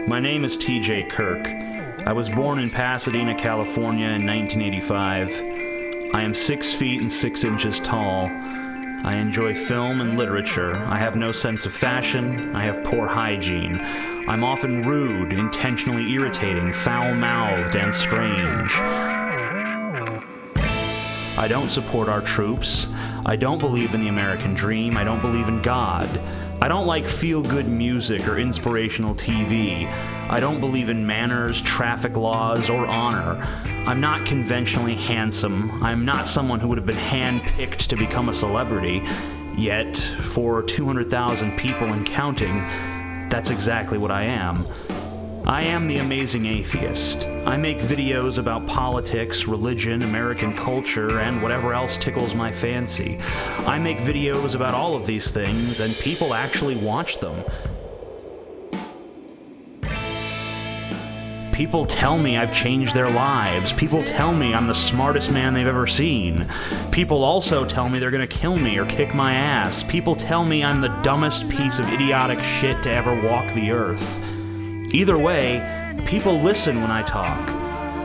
My name is TJ Kirk. I was born in Pasadena, California in 1985. I am 6 feet and 6 inches tall. I enjoy film and literature. I have no sense of fashion. I have poor hygiene. I'm often rude, intentionally irritating, foul-mouthed, and strange. I don't support our troops. I don't believe in the American dream. I don't believe in God. I don't like feel-good music or inspirational TV. I don't believe in manners, traffic laws, or honor. I'm not conventionally handsome. I'm not someone who would have been handpicked to become a celebrity. Yet, for 200,000 people and counting, that's exactly what I am. I am the amazing atheist. I make videos about politics, religion, American culture, and whatever else tickles my fancy. I make videos about all of these things, and people actually watch them. People tell me I've changed their lives. People tell me I'm the smartest man they've ever seen. People also tell me they're gonna kill me or kick my ass. People tell me I'm the dumbest piece of idiotic shit to ever walk the earth. Either way, people listen when I talk.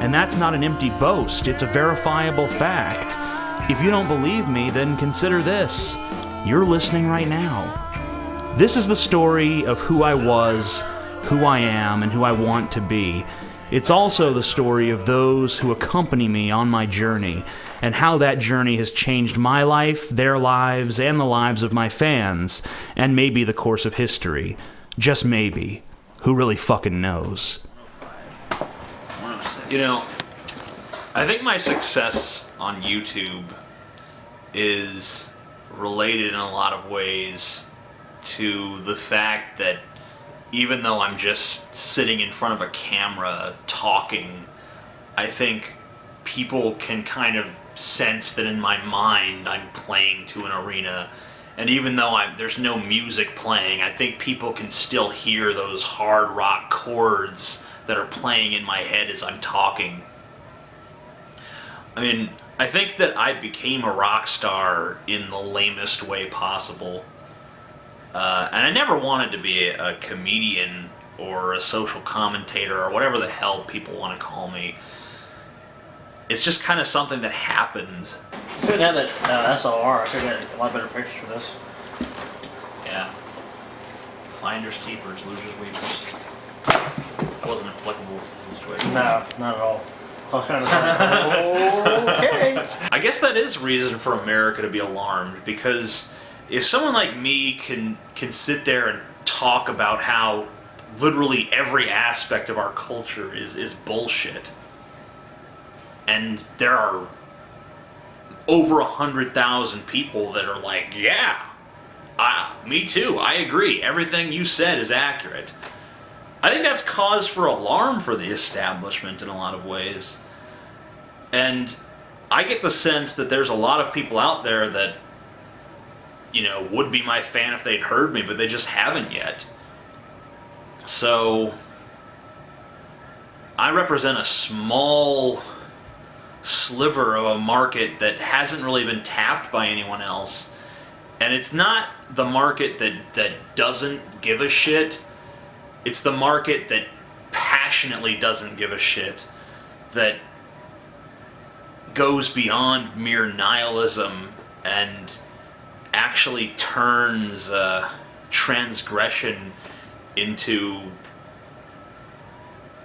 And that's not an empty boast, it's a verifiable fact. If you don't believe me, then consider this. You're listening right now. This is the story of who I was, who I am, and who I want to be. It's also the story of those who accompany me on my journey, and how that journey has changed my life, their lives, and the lives of my fans, and maybe the course of history. Just maybe. Who really fucking knows? You know, I think my success on YouTube is related in a lot of ways to the fact that even though I'm just sitting in front of a camera talking, I think people can kind of sense that in my mind I'm playing to an arena. And even though there's no music playing, I think people can still hear those hard rock chords that are playing in my head as I'm talking. I mean, I think that I became a rock star in the lamest way possible. And I never wanted to be a comedian or a social commentator or whatever the hell people want to call me. It's just kind of something that happens. You could have that SLR. I could get a lot better pictures for this. Yeah. Finders keepers, losers weepers. That wasn't applicable to this situation. No, not at all. I was kind of okay. I guess that is reason for America to be alarmed, because if someone like me can sit there and talk about how literally every aspect of our culture is bullshit, and there are over 100,000 people that are like, yeah, me too, I agree, everything you said is accurate. I think that's cause for alarm for the establishment in a lot of ways. And I get the sense that there's a lot of people out there that, you know, would be my fan if they'd heard me, but they just haven't yet. So I represent a small sliver of a market that hasn't really been tapped by anyone else. And it's not the market that doesn't give a shit. It's the market that passionately doesn't give a shit. That goes beyond mere nihilism and actually turns transgression into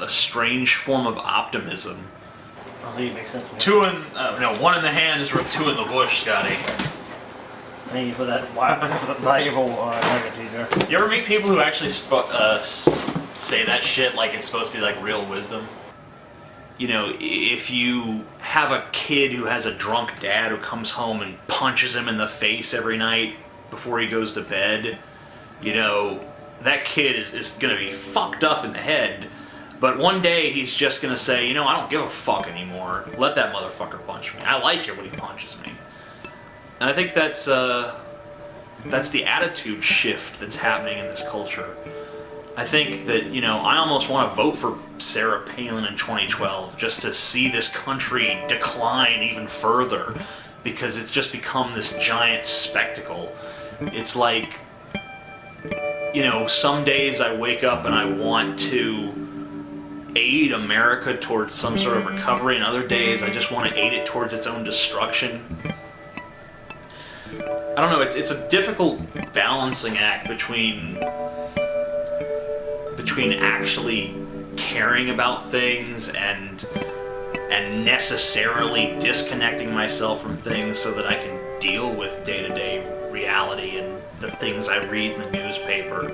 a strange form of optimism. I think it makes sense. One in the hand is worth two in the bush, Scotty. Thank you for that valuable nugget, TJ. You ever meet people who actually say that shit like it's supposed to be like real wisdom? You know, if you have a kid who has a drunk dad who comes home and punches him in the face every night before he goes to bed, you know, that kid is going to be fucked up in the head. But one day he's just going to say, you know, I don't give a fuck anymore. Let that motherfucker punch me. I like it when he punches me. And I think that's the attitude shift that's happening in this culture. I think that, you know, I almost want to vote for Sarah Palin in 2012 just to see this country decline even further, because it's just become this giant spectacle. It's like you know, some days I wake up and I want to aid America towards some sort of recovery, and other days I just want to aid it towards its own destruction. I don't know, it's a difficult balancing act between actually caring about things and necessarily disconnecting myself from things so that I can deal with day-to-day reality and the things I read in the newspaper.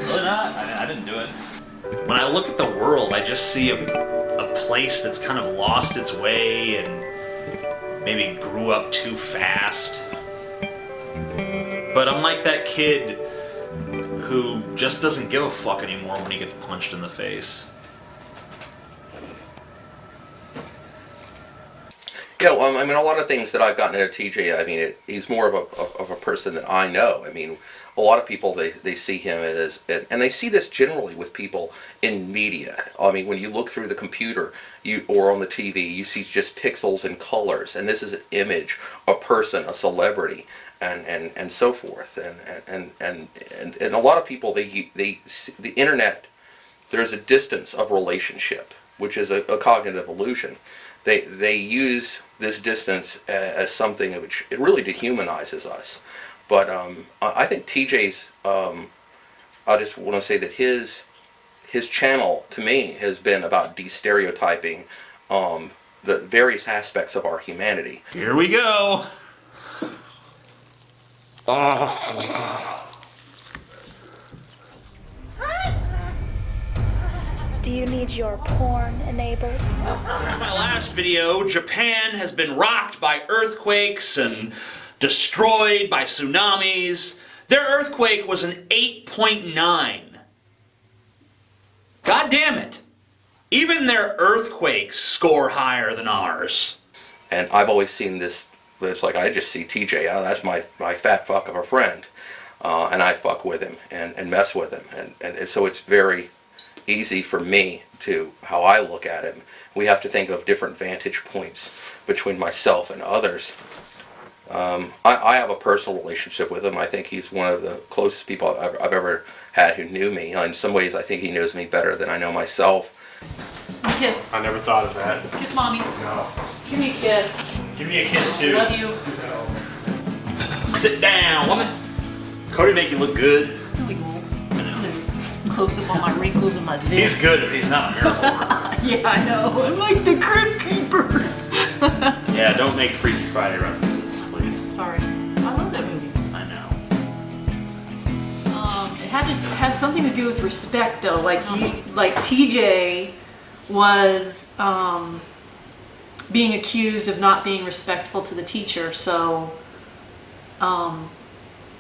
Really not? I didn't do it. When I look at the world, I just see a place that's kind of lost its way and maybe grew up too fast. But I'm like that kid who just doesn't give a fuck anymore when he gets punched in the face. Yeah, well, I mean, a lot of things that I've gotten into TJ, I mean, he's more of a person that I know. I mean, a lot of people, they see him as, and they see this generally with people in media. I mean, when you look through the computer or on the TV, you see just pixels and colors, and this is an image, a person, a celebrity, and so forth. And a lot of people, they see the internet, there's a distance of relationship, which is a cognitive illusion. They use this distance as something which it really dehumanizes us. But I think TJ's, I just want to say that his channel, to me, has been about de-stereotyping the various aspects of our humanity. Here we go! Do you need your porn enabled? Since my last video, Japan has been rocked by earthquakes and destroyed by tsunamis. Their earthquake was an 8.9. God damn it! Even their earthquakes score higher than ours. And I've always seen this, it's like I just see TJ, oh, that's my fat fuck of a friend. And I fuck with him and mess with him. And so it's very easy for me to how I look at him. We have to think of different vantage points between myself and others. I have a personal relationship with him. I think he's one of the closest people I've ever had who knew me. In some ways, I think he knows me better than I know myself. Kiss. I never thought of that. Kiss mommy. No. Give me a kiss. Give me a kiss too. Love you. Sit down, woman. Cody make you look good. No, he won't. Close up on my wrinkles and my zits. He's good if he's not a miracle worker. Yeah, I know. I'm like the Crypt Keeper. Yeah, don't make Freaky Friday references, please. Sorry. I love that movie. I know. It had something to do with respect though. Like TJ was being accused of not being respectful to the teacher. So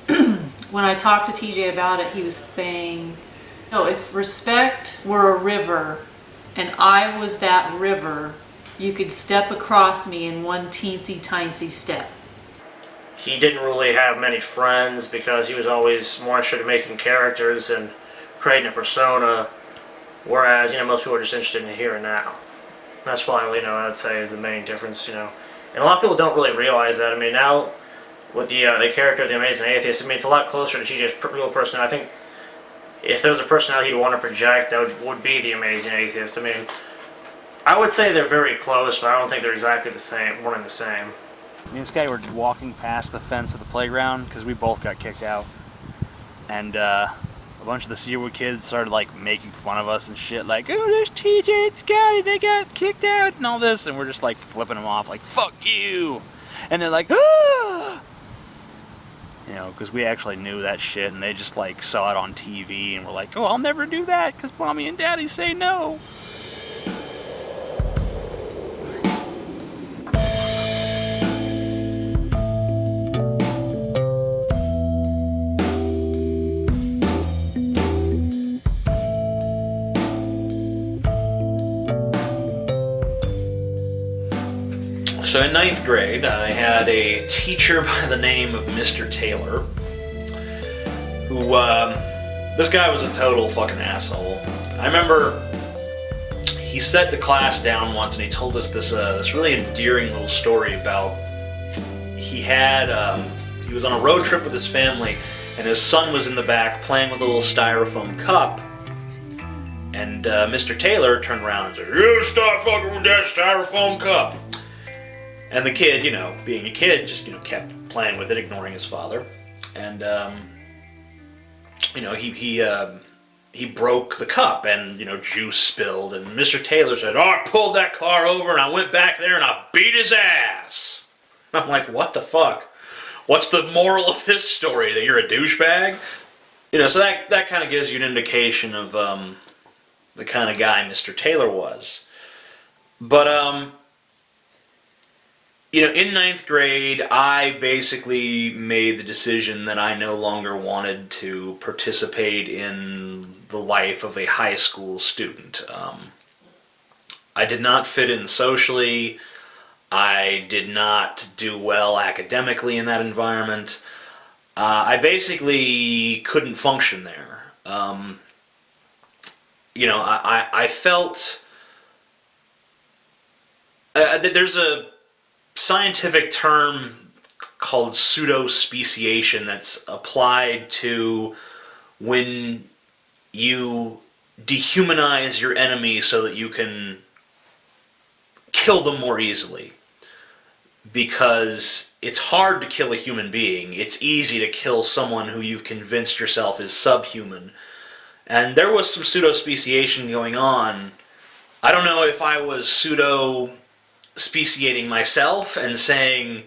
when I talked to TJ about it, he was saying, no, if respect were a river and I was that river, you could step across me in one teensy tiny step. He didn't really have many friends because he was always more interested in making characters and creating a persona, whereas, you know, most people are just interested in the here and now. That's probably, you know, I would say is the main difference, you know. And a lot of people don't really realize that. I mean, now with the character of the Amazing Atheist, I mean, it's a lot closer to TJ's real personality. I think if there was a personality he'd want to project, that would be the Amazing Atheist. I mean, I would say they're very close, but I don't think they're exactly the same, one and the same. Me and this guy were walking past the fence of the playground because we both got kicked out. And a bunch of the Seawood kids started like making fun of us and shit, like, oh, there's TJ and Scotty, they got kicked out and all this. And we're just like flipping them off, like, fuck you. And they're like, ah! You know, because we actually knew that shit and they just like saw it on TV and were like, oh, I'll never do that because mommy and daddy say no. So in ninth grade, I had a teacher by the name of Mr. Taylor, who, this guy was a total fucking asshole. I remember he set the class down once and he told us this really endearing little story about he was on a road trip with his family and his son was in the back playing with a little styrofoam cup. And Mr. Taylor turned around and said, "You stop fucking with that styrofoam cup." And the kid, being a kid, just, kept playing with it, ignoring his father. And, he broke the cup and, juice spilled. And Mr. Taylor said, "Oh, I pulled that car over and I went back there and I beat his ass." And I'm like, what the fuck? What's the moral of this story? That you're a douchebag? So that kind of gives you an indication of the kind of guy Mr. Taylor was. But, in ninth grade, I basically made the decision that I no longer wanted to participate in the life of a high school student. I did not fit in socially. I did not do well academically in that environment. I basically couldn't function there. I felt... there's a scientific term called pseudo-speciation that's applied to when you dehumanize your enemy so that you can kill them more easily. Because it's hard to kill a human being. It's easy to kill someone who you've convinced yourself is subhuman. And there was some pseudo-speciation going on. I don't know if I was pseudo-speciating myself and saying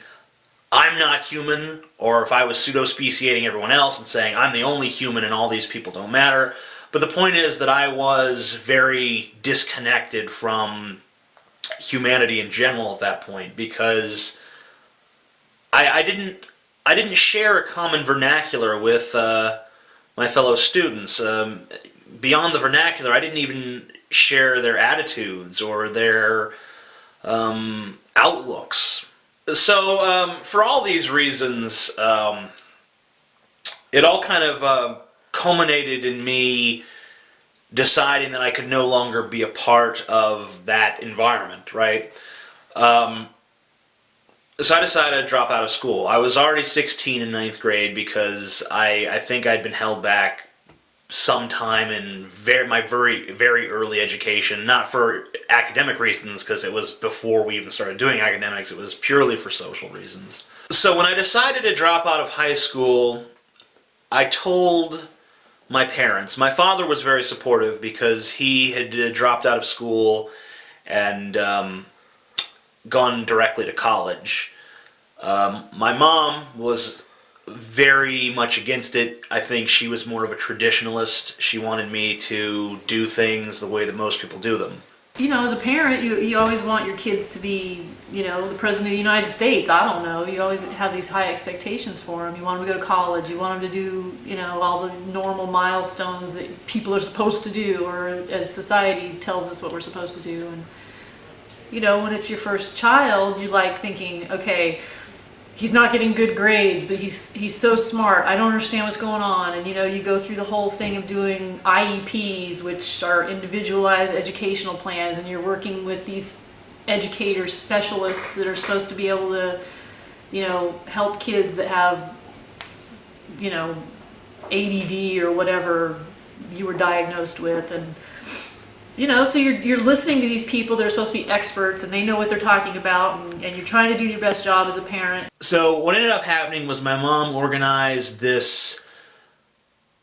I'm not human, or if I was pseudo-speciating everyone else and saying I'm the only human and all these people don't matter. But the point is that I was very disconnected from humanity in general at that point, because I didn't share a common vernacular with my fellow students. Beyond the vernacular, I didn't even share their attitudes or their outlooks. So for all these reasons, it all kind of culminated in me deciding that I could no longer be a part of that environment, right? So I decided to drop out of school. I was already 16 in ninth grade because I think I'd been held back sometime in my very, very early education, not for academic reasons, because it was before we even started doing academics. It was purely for social reasons. So when I decided to drop out of high school, I told my parents. My father was very supportive because he had dropped out of school and gone directly to college. My mom was very much against it. I think she was more of a traditionalist. She wanted me to do things the way that most people do them. As a parent, you always want your kids to be, the President of the United States. I don't know. You always have these high expectations for them. You want them to go to college. You want them to do, all the normal milestones that people are supposed to do, or as society tells us what we're supposed to do. And, when it's your first child, you like thinking, okay, he's not getting good grades, but he's so smart. I don't understand what's going on. And you go through the whole thing of doing IEPs, which are individualized educational plans, and you're working with these educators, specialists that are supposed to be able to, help kids that have, ADD or whatever you were diagnosed with. And so you're listening to these people that are supposed to be experts and they know what they're talking about, and you're trying to do your best job as a parent. So what ended up happening was my mom organized this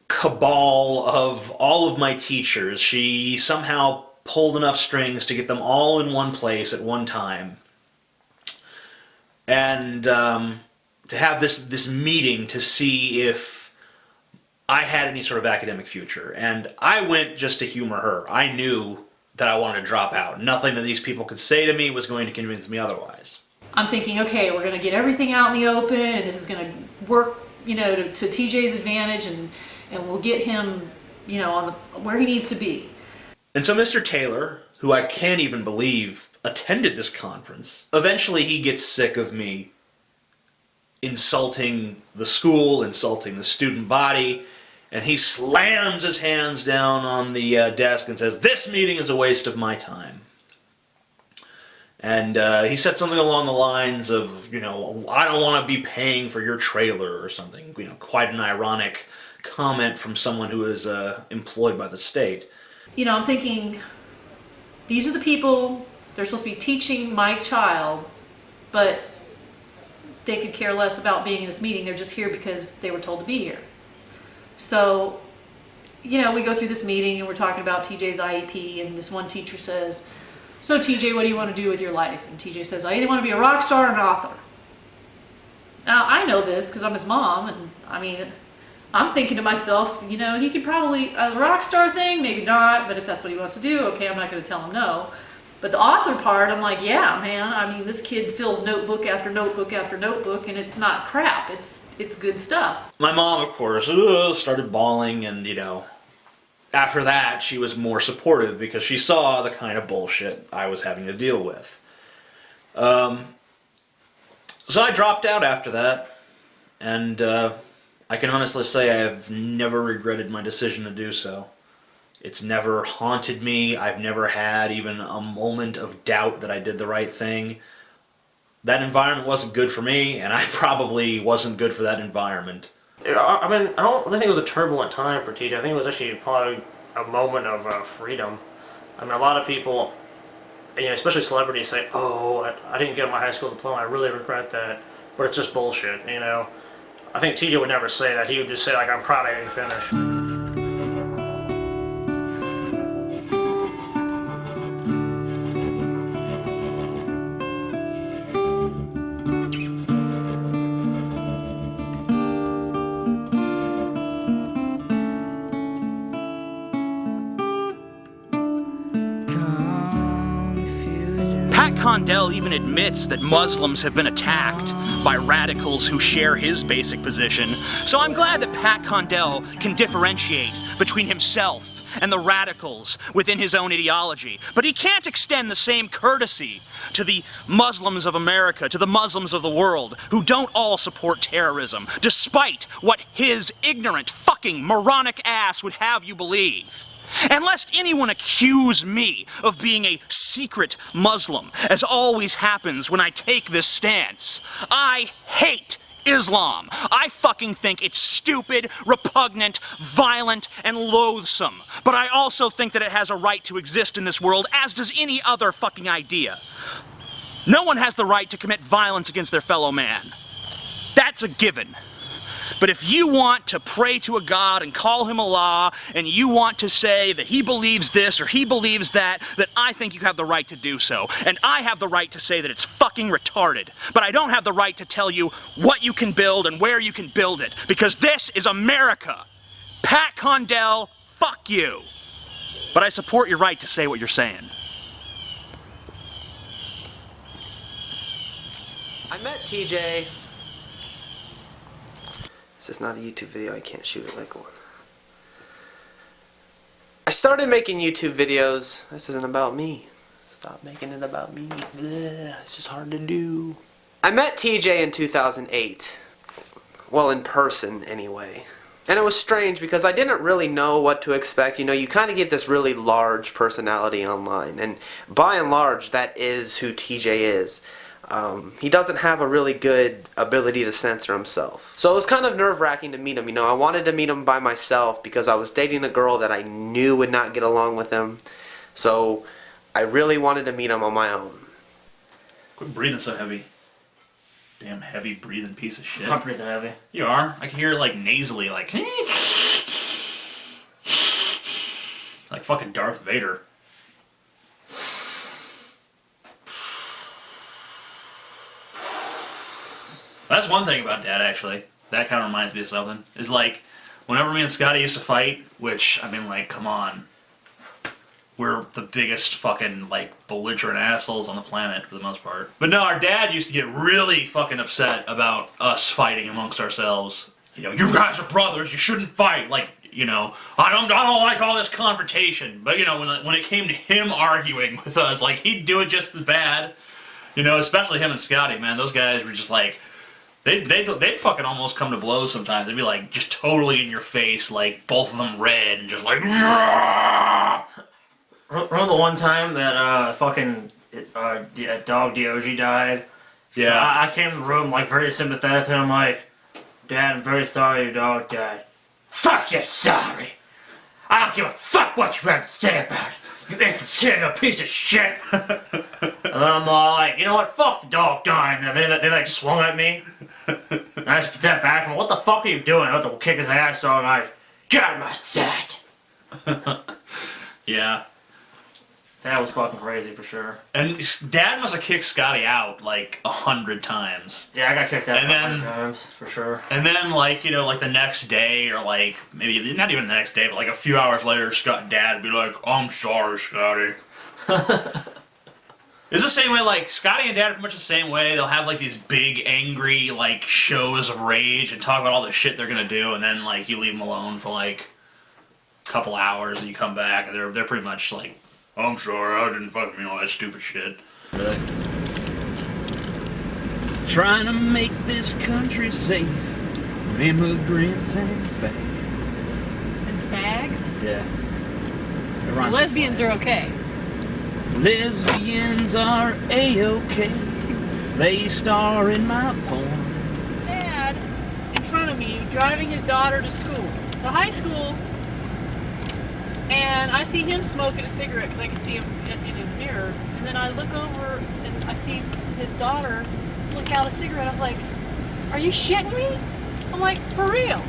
cabal of all of my teachers. She somehow pulled enough strings to get them all in one place at one time. And to have this meeting to see if I had any sort of academic future. And I went just to humor her. I knew that I wanted to drop out. Nothing that these people could say to me was going to convince me otherwise. I'm thinking, okay, we're going to get everything out in the open, and this is going to work, to TJ's advantage, and we'll get him, on where he needs to be. And so Mr. Taylor, who I can't even believe attended this conference. Eventually he gets sick of me insulting the school, insulting the student body, and he slams his hands down on the desk and says, "This meeting is a waste of my time." And he said something along the lines of, you know, "I don't want to be paying for your trailer," or something. You know, quite an ironic comment from someone who is employed by the state. You know, I'm thinking, these are the people, they're supposed to be teaching my child, but they could care less about being in this meeting. They're just here because they were told to be here. So, you know, we go through this meeting and we're talking about TJ's IEP, and this one teacher says, "So TJ, what do you want to do with your life?" And TJ says, "I either want to be a rock star or an author." Now, I know this because I'm his mom, and I mean, I'm thinking to myself, you know, he could probably, a rock star thing, maybe not, but if that's what he wants to do, okay, I'm not going to tell him no. But the author part, I'm like, yeah, man, I mean, this kid fills notebook after notebook after notebook, and it's not crap, it's good stuff. My mom, of course, started bawling, and, you know, after that, she was more supportive because she saw the kind of bullshit I was having to deal with. So I dropped out after that, and I can honestly say I have never regretted my decision to do so. It's never haunted me. I've never had even a moment of doubt that I did the right thing. That environment wasn't good for me, and I probably wasn't good for that environment. I mean, I don't think it was a turbulent time for TJ. I think it was actually probably a moment of freedom. I mean, a lot of people, you know, especially celebrities, say, "Oh, I didn't get my high school diploma. I really regret that." But it's just bullshit, you know. I think TJ would never say that. He would just say, like, "I'm proud I didn't finish." Pat Condell even admits that Muslims have been attacked by radicals who share his basic position, so I'm glad that Pat Condell can differentiate between himself and the radicals within his own ideology. But he can't extend the same courtesy to the Muslims of America, to the Muslims of the world, who don't all support terrorism, despite what his ignorant, fucking, moronic ass would have you believe. And lest anyone accuse me of being a secret Muslim, as always happens when I take this stance, I hate Islam. I fucking think it's stupid, repugnant, violent, and loathsome. But I also think that it has a right to exist in this world, as does any other fucking idea. No one has the right to commit violence against their fellow man. That's a given. But if you want to pray to a God and call him Allah, and you want to say that he believes this or he believes that, then I think you have the right to do so. And I have the right to say that it's fucking retarded. But I don't have the right to tell you what you can build and where you can build it. Because this is America. Pat Condell, fuck you. But I support your right to say what you're saying. I met TJ. This is not a YouTube video, I can't shoot it like one. I started making YouTube videos. This isn't about me. Stop making it about me. Blech, it's just hard to do. I met TJ in 2008. Well, in person anyway. And it was strange because I didn't really know what to expect. You know, you kind of get this really large personality online. And by and large, that is who TJ is. He doesn't have a really good ability to censor himself. So it was kind of nerve-wracking to meet him. You know, I wanted to meet him by myself because I was dating a girl that I knew would not get along with him. So I really wanted to meet him on my own. Quit breathing so heavy. Damn heavy breathing piece of shit. I'm not breathing heavy. You are. I can hear it like nasally, like fucking Darth Vader. That's one thing about Dad, actually. That kind of reminds me of something. Is like, whenever me and Scotty used to fight, which, I mean, like, come on. We're the biggest fucking, like, belligerent assholes on the planet, for the most part. But no, our dad used to get really fucking upset about us fighting amongst ourselves. You know, you guys are brothers, you shouldn't fight. Like, I don't like all this confrontation. But, when it came to him arguing with us, like, he'd do it just as bad. Especially him and Scotty, man. Those guys were just like, they'd fucking almost come to blows sometimes. They'd be like, just totally in your face, like, both of them red, and just like, Remember the one time that dog Diogi died? yeah. I came in the room like very sympathetic, and I'm like, Dad, I'm very sorry your dog died. Fuck you, sorry. I don't give a fuck what you have to say about it. You inconsiderate piece of shit. And then I'm all like, you know what? Fuck the dog dying. And they like swung at me. And I just stepped back and what the fuck are you doing? I went to kick his ass, so I'm like, get out of my set. Yeah. That was fucking crazy for sure. And Dad must have kicked Scotty out like 100 times. Yeah, I got kicked out And 100 then- times for sure. And then, like the next day, or like maybe not even the next day, but like a few hours later, Dad would be like, "I'm sorry, Scotty." It's the same way. Like Scotty and Dad are pretty much the same way. They'll have like these big, angry like shows of rage and talk about all the shit they're gonna do, and then like you leave them alone for like a couple hours, and you come back, and they're pretty much like, "I'm sorry, I didn't fucking mean all that stupid shit." Really? Trying to make this country safe from immigrants and fags. And fags? Yeah. So lesbians are okay. Lesbians are A-okay. They star in my porn. Dad, in front of me, driving his daughter to school, to high school, and I see him smoking a cigarette because I can see him in his mirror. And then I look over and I see his daughter look out a cigarette. I was like, are you shitting me? I'm like, for real?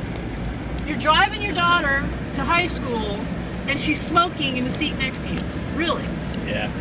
You're driving your daughter to high school and she's smoking in the seat next to you. Really? Yeah.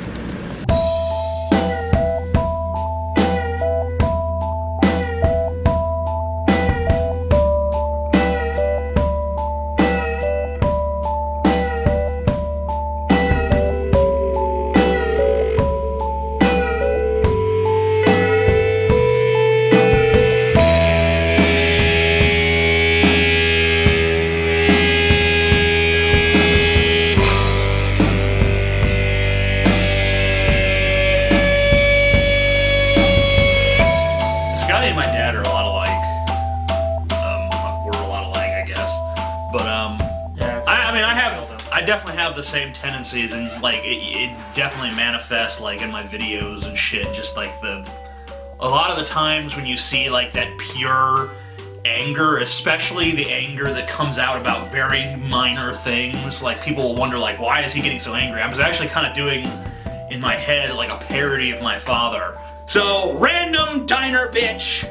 Scotty and my dad are a lot alike. We're a lot alike, I guess. But Yeah. I definitely have the same tendencies, and like it definitely manifests like in my videos and shit. Just like a lot of the times when you see like that pure anger, especially the anger that comes out about very minor things, like people will wonder like, why is he getting so angry? I was actually kind of doing in my head like a parody of my father. So, random diner bitch.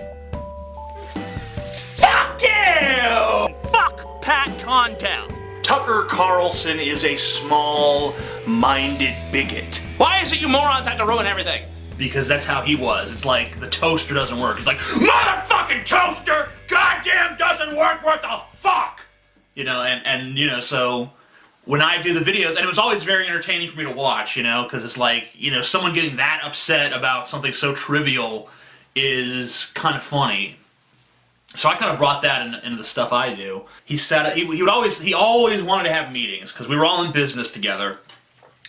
Fuck you! Fuck Pat Condell. Tucker Carlson is a small-minded bigot. Why is it you morons have to ruin everything? Because that's how he was. It's like the toaster doesn't work. He's like, motherfucking toaster, goddamn doesn't work, what the fuck? So when I do the videos, and it was always very entertaining for me to watch, because it's like, someone getting that upset about something so trivial is kind of funny. So I kind of brought that into the stuff I do. He always wanted to have meetings, because we were all in business together,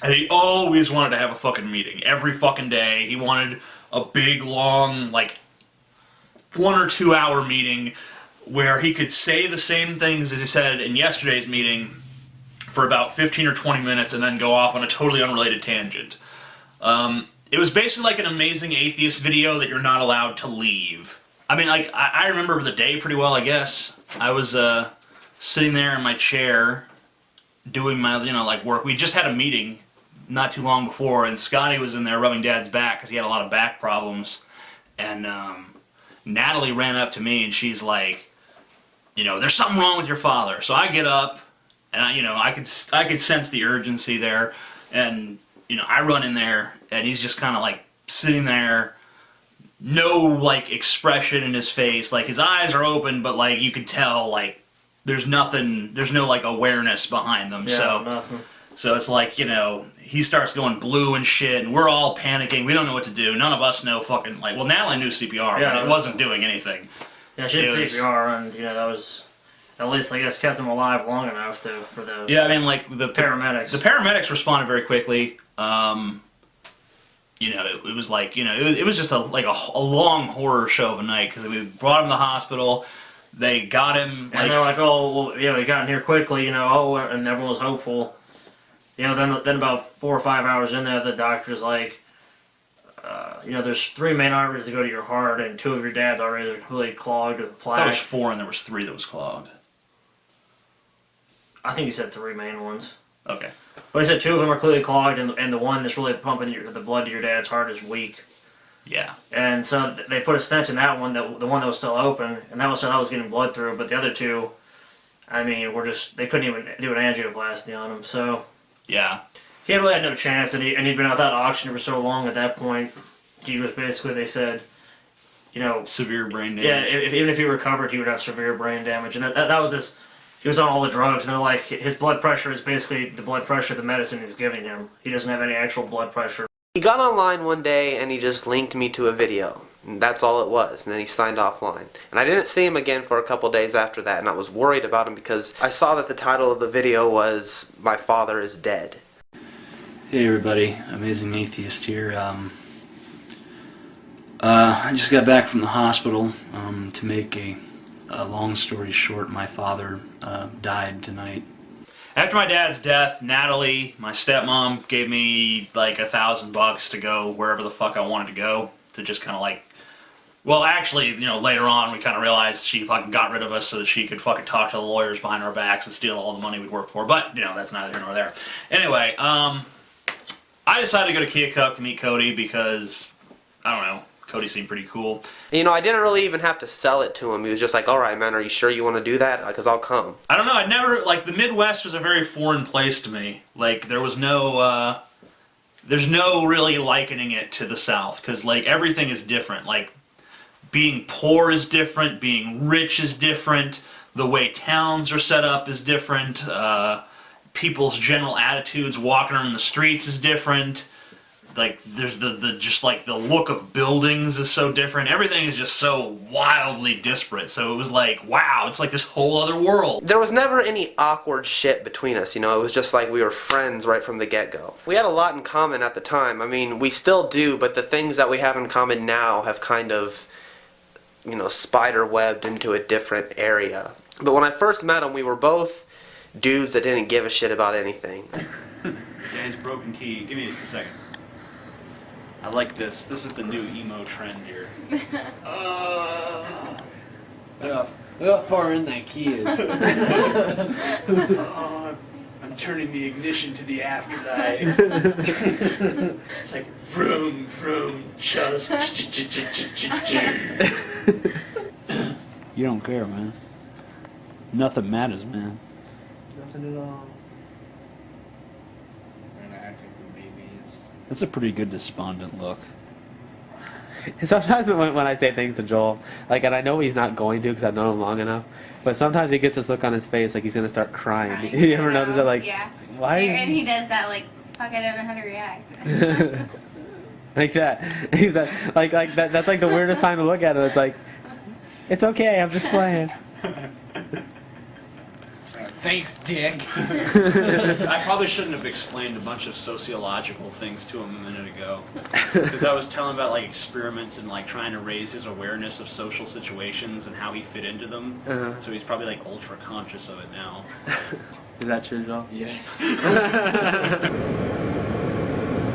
and he always wanted to have a fucking meeting. Every fucking day, he wanted a big, long, like, 1 or 2 hour meeting where he could say the same things as he said in yesterday's meeting for about 15 or 20 minutes and then go off on a totally unrelated tangent. It was basically like an Amazing Atheist video that you're not allowed to leave. I mean, like, I remember the day pretty well, I guess. I was sitting there in my chair doing my, work. We just had a meeting not too long before, and Scotty was in there rubbing Dad's back because he had a lot of back problems. And Natalie ran up to me, and she's like, there's something wrong with your father. So I get up, and I could sense the urgency there, and I run in there, and he's just kind of like sitting there. No, like, expression in his face. Like, his eyes are open, but, like, you could tell, like, there's no, like, awareness behind them. Yeah, nothing. So it's like, he starts going blue and shit, and we're all panicking. We don't know what to do. None of us know fucking, Natalie knew CPR, Yeah, but it wasn't doing anything. Yeah, she did It was- CPR, and, that was... at least I guess kept him alive long enough for the Yeah, I mean, like the paramedics. The paramedics responded very quickly. You know, it was like, you know, it was just a long horror show of a night because we brought him to the hospital. They got him, and they're like, oh, well, he got in here quickly, you know, and everyone was hopeful. You know, then about 4 or 5 hours in there, the doctor's like, you know, there's 3 main arteries that go to your heart, and 2 of your dad's arteries are completely clogged with plaque. That was 4, and there was 3 that was clogged. I think he said 3 main ones. Okay. But he said 2 of them are clearly clogged, and the one that's really pumping the blood to your dad's heart is weak. Yeah. And so they put a stent in that one, the one that was still open, and that was getting blood through. But the other 2, I mean, they couldn't even do an angioplasty on him. So yeah, he really had no chance, and he'd been without oxygen for so long. At that point, he was basically, they said, you know, severe brain damage. damage. Yeah, even if he recovered, he would have severe brain damage, and that was this. He was on all the drugs, and they're like, his blood pressure is basically the blood pressure the medicine is giving him. He doesn't have any actual blood pressure. He got online one day and he just linked me to a video. And that's all it was. And then he signed offline. And I didn't see him again for a couple days after that, and I was worried about him because I saw that the title of the video was "My Father is Dead." Hey everybody, Amazing Atheist here. I just got back from the hospital. To make a long story short, my father died tonight. After my dad's death, Natalie, my stepmom, gave me like $1,000 to go wherever the fuck I wanted to go. To just kind of like, well, actually, you know, later on we kind of realized she fucking got rid of us so that she could fucking talk to the lawyers behind our backs and steal all the money we'd worked for. But, you know, that's neither here nor there. Anyway, I decided to go to Keokuk to meet Cody because, I don't know, Cody seemed pretty cool. You know, I didn't really even have to sell it to him. He was just like, alright man, are you sure you want to do that? Because I'll come. I don't know, I'd never, like, the Midwest was a very foreign place to me. Like, there was no, there's no really likening it to the South, because, like, everything is different. Like, being poor is different, being rich is different, the way towns are set up is different, people's general attitudes walking around the streets is different. Like, there's just like the look of buildings is so different. Everything is just so wildly disparate. So it was like, wow, it's like this whole other world. There was never any awkward shit between us, you know. It was just like we were friends right from the get-go. We had a lot in common at the time. I mean, we still do, but the things that we have in common now have kind of, you know, spider-webbed into a different area. But when I first met him, we were both dudes that didn't give a shit about anything. Guys, broken key. Give me it for a second. I like this. This is the new emo trend here. Look how far in that key is. I'm turning the ignition to the afterlife. It's like vroom, vroom, just. You don't care, man. Nothing matters, man. Nothing at all. That's a pretty good despondent look. Sometimes when I say things to Joel, like, and I know he's not going to because I've known him long enough, but sometimes he gets this look on his face like he's going to start crying. You ever notice that? Like, yeah. Why? And he does that, like, fuck, I don't know how to react. Like that. He's like that. That's like the weirdest time to look at it. It's like, it's okay, I'm just playing. Thanks, Dick. I probably shouldn't have explained a bunch of sociological things to him a minute ago, because I was telling about like experiments and like trying to raise his awareness of social situations and how he fit into them. So he's probably like ultra conscious of it now. Is that true, Joel? Yes.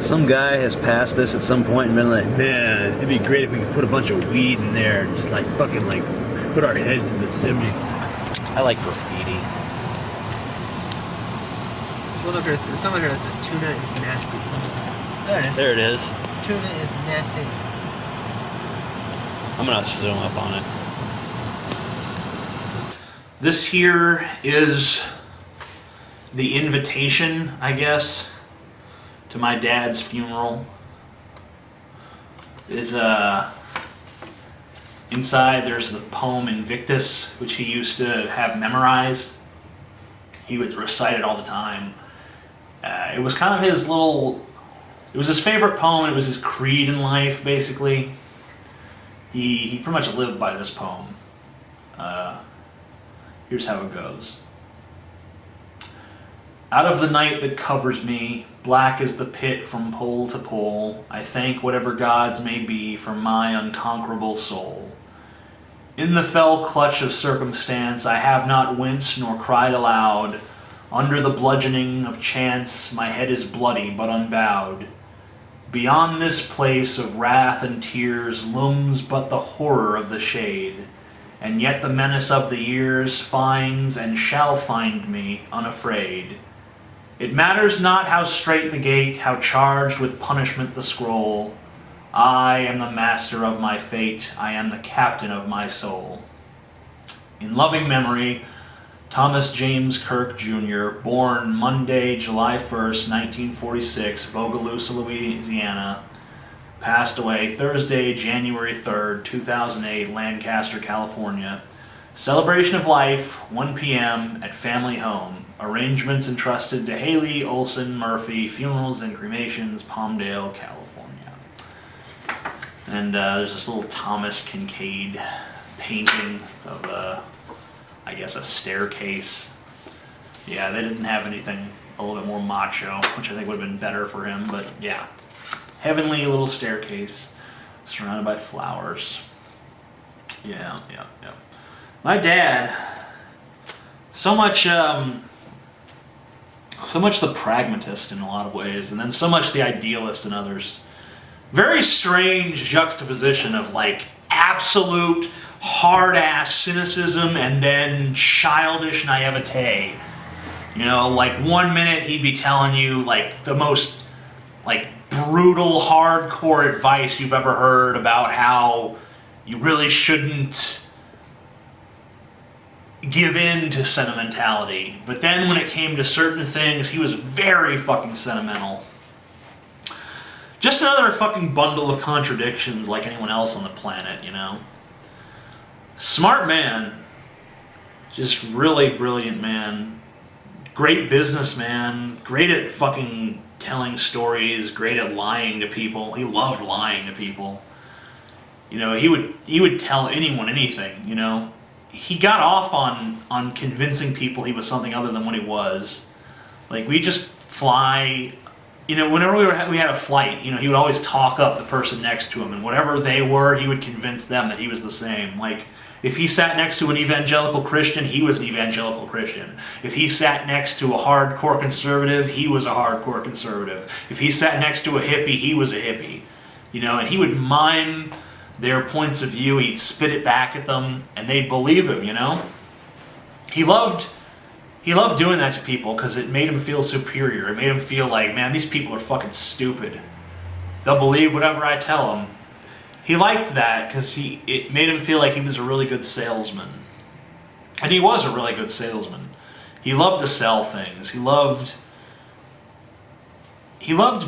Some guy has passed this at some point and been like, man, it'd be great if we could put a bunch of weed in there and just like fucking like put our heads in the chimney. I like graffiti. Well, look, there's someone here that says tuna is nasty. There it is. Tuna is nasty. I'm gonna zoom up on it. This here is the invitation, I guess, to my dad's funeral. Is inside there's the poem Invictus, which he used to have memorized. He would recite it all the time. It was kind of his little, it was his favorite poem, and it was his creed in life, basically. He pretty much lived by this poem. Here's how it goes. Out of the night that covers me, black as the pit from pole to pole, I thank whatever gods may be for my unconquerable soul. In the fell clutch of circumstance, I have not winced nor cried aloud. Under the bludgeoning of chance, my head is bloody but unbowed. Beyond this place of wrath and tears looms but the horror of the shade, and yet the menace of the years finds and shall find me unafraid. It matters not how strait the gate, how charged with punishment the scroll. I am the master of my fate, I am the captain of my soul. In loving memory, Thomas James Kirk Jr., born Monday, July 1st, 1946, Bogalusa, Louisiana, passed away Thursday, January 3rd, 2008, Lancaster, California. Celebration of life, 1 p.m. at family home. Arrangements entrusted to Haley Olson Murphy, funerals and cremations, Palmdale, California. And there's this little Thomas Kincaid painting of, I guess, a staircase. Yeah, they didn't have anything a little bit more macho, which I think would have been better for him, but yeah. Heavenly little staircase, surrounded by flowers. Yeah. My dad, so much the pragmatist in a lot of ways, and then so much the idealist in others. Very strange juxtaposition of like absolute hard-ass cynicism and then childish naivete. You know, like 1 minute he'd be telling you like the most like brutal, hardcore advice you've ever heard about how you really shouldn't give in to sentimentality. But then when it came to certain things, he was very fucking sentimental. Just another fucking bundle of contradictions like anyone else on the planet, you know? Smart man. Just really brilliant man. Great businessman. Great at fucking telling stories. Great at lying to people. He loved lying to people. You know, he would tell anyone anything, you know? He got off on convincing people he was something other than what he was. Like, we just fly, you know, whenever we had a flight, you know, he would always talk up the person next to him, and whatever they were, he would convince them that he was the same. Like, if he sat next to an evangelical Christian, he was an evangelical Christian. If he sat next to a hardcore conservative, he was a hardcore conservative. If he sat next to a hippie, he was a hippie. You know, and he would mime their points of view, he'd spit it back at them, and they'd believe him, you know? He loved doing that to people because it made him feel superior. It made him feel like, man, these people are fucking stupid. They'll believe whatever I tell them. He liked that because it made him feel like he was a really good salesman. And he was a really good salesman. He loved to sell things. He loved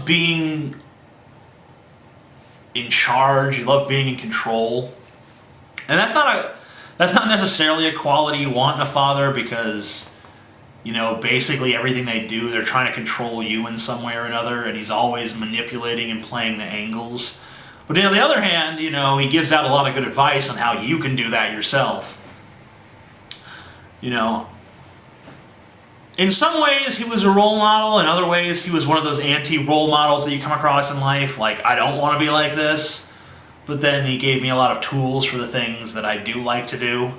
being in charge. He loved being in control. And that's not necessarily a quality you want in a father because, you know, basically everything they do, they're trying to control you in some way or another, and he's always manipulating and playing the angles. But on the other hand, you know, he gives out a lot of good advice on how you can do that yourself. You know, in some ways he was a role model, in other ways he was one of those anti-role models that you come across in life, like, I don't want to be like this, but then he gave me a lot of tools for the things that I do like to do.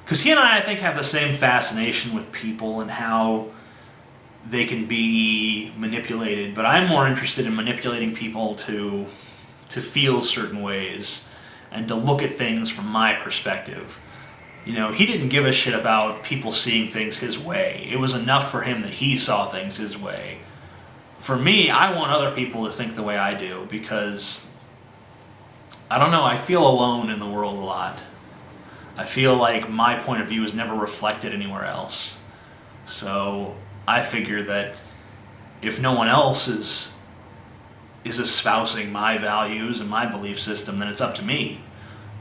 Because he and I think, have the same fascination with people and how they can be manipulated, but I'm more interested in manipulating people to feel certain ways and to look at things from my perspective. You know, he didn't give a shit about people seeing things his way. It was enough for him that he saw things his way. For me, I want other people to think the way I do because, I don't know, I feel alone in the world a lot. I feel like my point of view is never reflected anywhere else. So I figure that if no one else is espousing my values and my belief system, then it's up to me.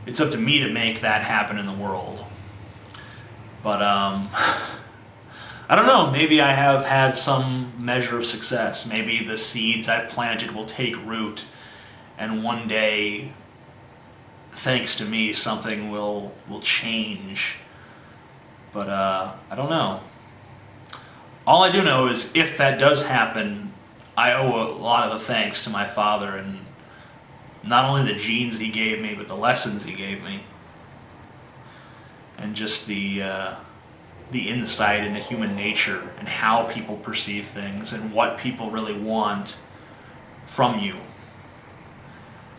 It's up to me to make that happen in the world. But, I don't know, maybe I have had some measure of success. Maybe the seeds I've planted will take root, and one day, thanks to me, something will change. But I don't know. All I do know is if that does happen, I owe a lot of the thanks to my father and not only the genes he gave me, but the lessons he gave me. And just the insight into human nature and how people perceive things and what people really want from you,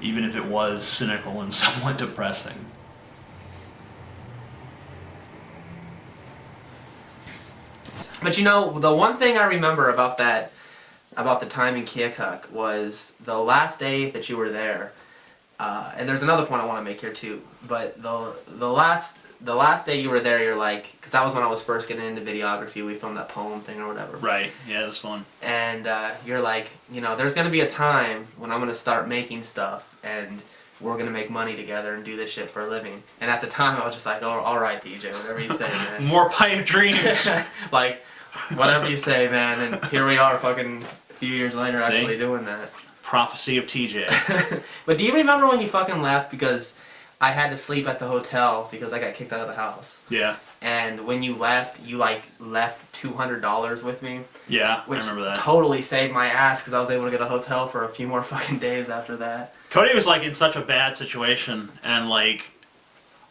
even if it was cynical and somewhat depressing. But you know, the one thing I remember about the time in Keokuk was the last day that you were there. And there's another point I want to make here too. But the last day you were there, you're like, because that was when I was first getting into videography. We filmed that poem thing or whatever. Right. Yeah, it was fun. And you're like, you know, there's gonna be a time when I'm gonna start making stuff and we're gonna make money together and do this shit for a living. And at the time, I was just like, oh, all right, DJ, whatever you say, man. More pipe dreams. Like, whatever you say, man. And here we are, fucking a few years later, See? actually doing that. Prophecy of TJ. But do you remember when you fucking left because I had to sleep at the hotel because I got kicked out of the house? Yeah. And when you left, you like left $200 with me. Yeah, which I remember that. Totally saved my ass because I was able to get a hotel for a few more fucking days after that. Cody was like in such a bad situation, and like,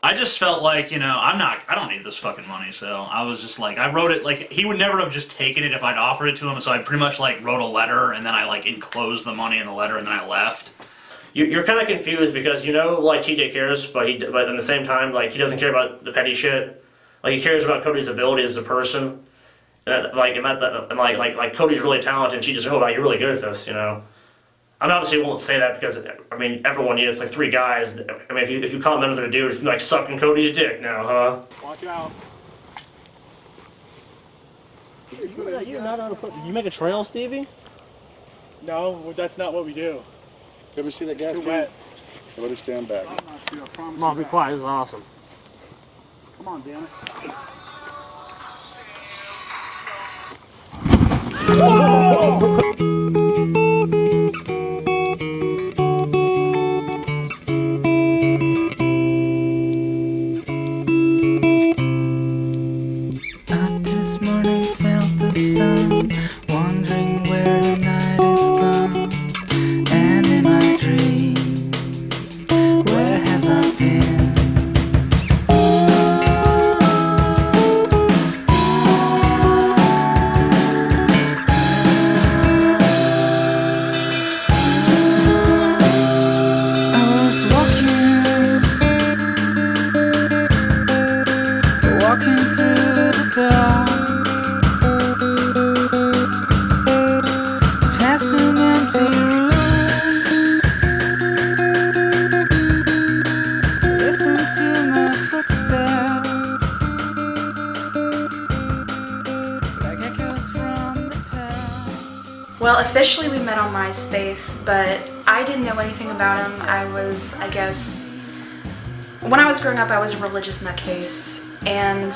I just felt like, you know, I don't need this fucking money, so I was just like, I wrote it, like, he would never have just taken it if I'd offered it to him, so I pretty much like wrote a letter, and then I like enclosed the money in the letter, and then I left. You're kind of confused because you know, like, TJ cares, but at the same time, like, he doesn't care about the petty shit. Like, he cares about Cody's ability as a person, and like Cody's really talented. And she just, oh, wow, you're really good at this, you know. I mean, obviously, won't say that because I mean, everyone, it's like 3 guys. I mean, if you comment on the dude, it's like sucking Cody's dick now, huh? Watch out. You're not on a foot. Did you make a trail, Stevie? No, that's not what we do. You ever see that gas Too can? wet. Everybody stand back. Come on, be quiet. This is awesome. Come on, damn it. This morning felt the sun, wondering where the night is gone. And in my dream, where have I been? I was walking through the dark. Passing empty rooms, listen to my footsteps, like echoes from the past. Well, officially we met on MySpace, but I didn't know anything about him. I guess, when I was growing up, I was a religious nutcase, and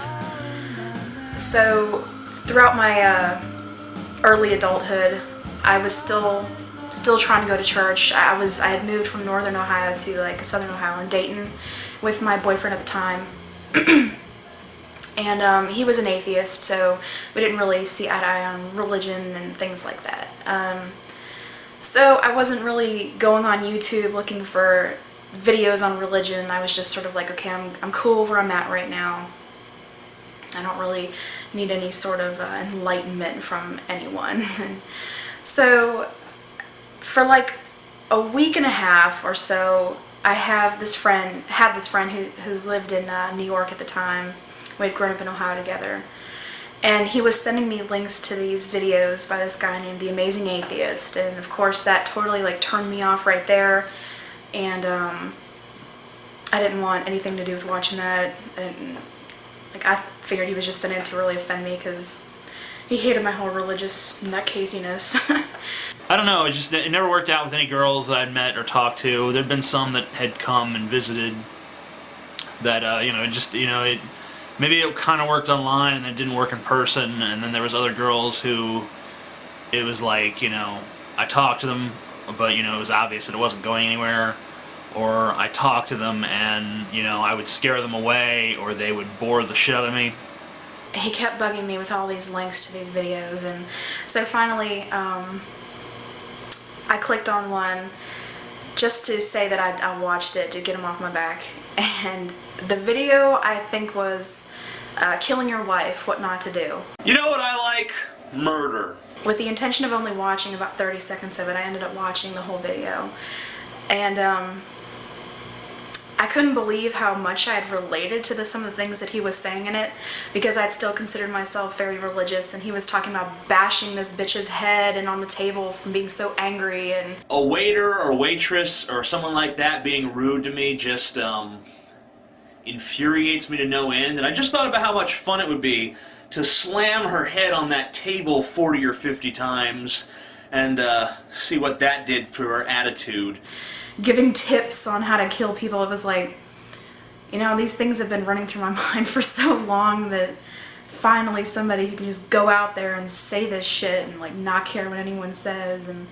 so throughout my early adulthood, I was still trying to go to church. I had moved from northern Ohio to like southern Ohio in Dayton with my boyfriend at the time. And he was an atheist, so we didn't really see eye to eye on religion and things like that. So I wasn't really going on YouTube looking for videos on religion. I was just sort of like, okay, I'm cool where I'm at right now. I don't really need any sort of enlightenment from anyone. So for like a week and a half or so, I had this friend who lived in New York at the time. We had grown up in Ohio together. And he was sending me links to these videos by this guy named The Amazing Atheist. And of course that totally like turned me off right there. And I didn't want anything to do with watching that. I figured he was just sending it to really offend me because he hated my whole religious nutcasiness. I don't know, it never worked out with any girls that I'd met or talked to. There'd been some that had come and visited that, maybe it kind of worked online and it didn't work in person, and then there was other girls who, it was like, I talked to them, but, it was obvious that it wasn't going anywhere, or I talked to them and, I would scare them away, or they would bore the shit out of me. he kept bugging me with all these links to these videos, and so finally I clicked on one just to say that I watched it to get him off my back. And the video, I think, was killing your wife, what not to do. You know what I like? Murder. With the intention of only watching about 30 seconds of it, I ended up watching the whole video. And I couldn't believe how much I had related to some of the things that he was saying in it, because I'd still considered myself very religious, and he was talking about bashing this bitch's head and on the table from being so angry. And a waiter or waitress or someone like that being rude to me just infuriates me to no end. And I just thought about how much fun it would be to slam her head on that table 40 or 50 times and see what that did for her attitude. Giving tips on how to kill people, it was like, you know, these things have been running through my mind for so long that finally somebody who can just go out there and say this shit and like not care what anyone says. And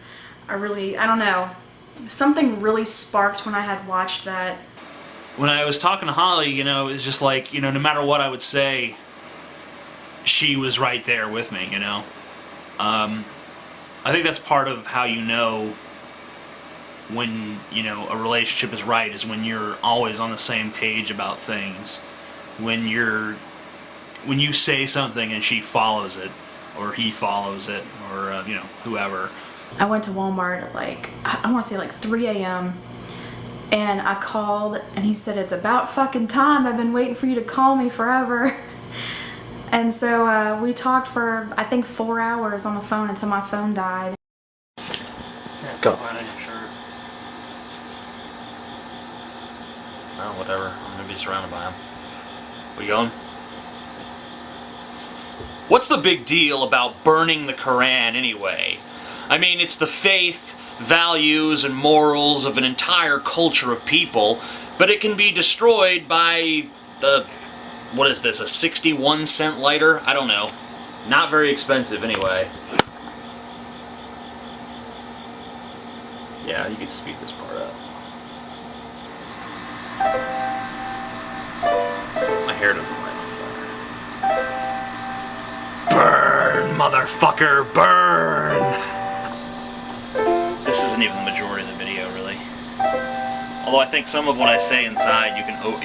I don't know, something really sparked when I had watched that. When I was talking to Holly, you know, it's just like, you know, no matter what I would say, she was right there with me, you know. I think that's part of how you know when, you know, a relationship is right, is when you're always on the same page about things. When you say something and she follows it, or he follows it, or, you know, whoever. I went to Walmart at like, I want to say like 3 a.m. and I called and he said, "It's about fucking time. I've been waiting for you to call me forever." And so we talked for, I think, 4 hours on the phone until my phone died. Go. Well, whatever. I'm gonna be surrounded by them. We going? What's the big deal about burning the Quran anyway? I mean, it's the faith, values, and morals of an entire culture of people, but it can be destroyed by the, what is this, a 61-cent lighter? I don't know. Not very expensive anyway. Yeah, you can speed this part up. My hair doesn't light on fire. Burn, motherfucker, burn! This isn't even the majority of the video, really. Although I think some of what I say inside, you can put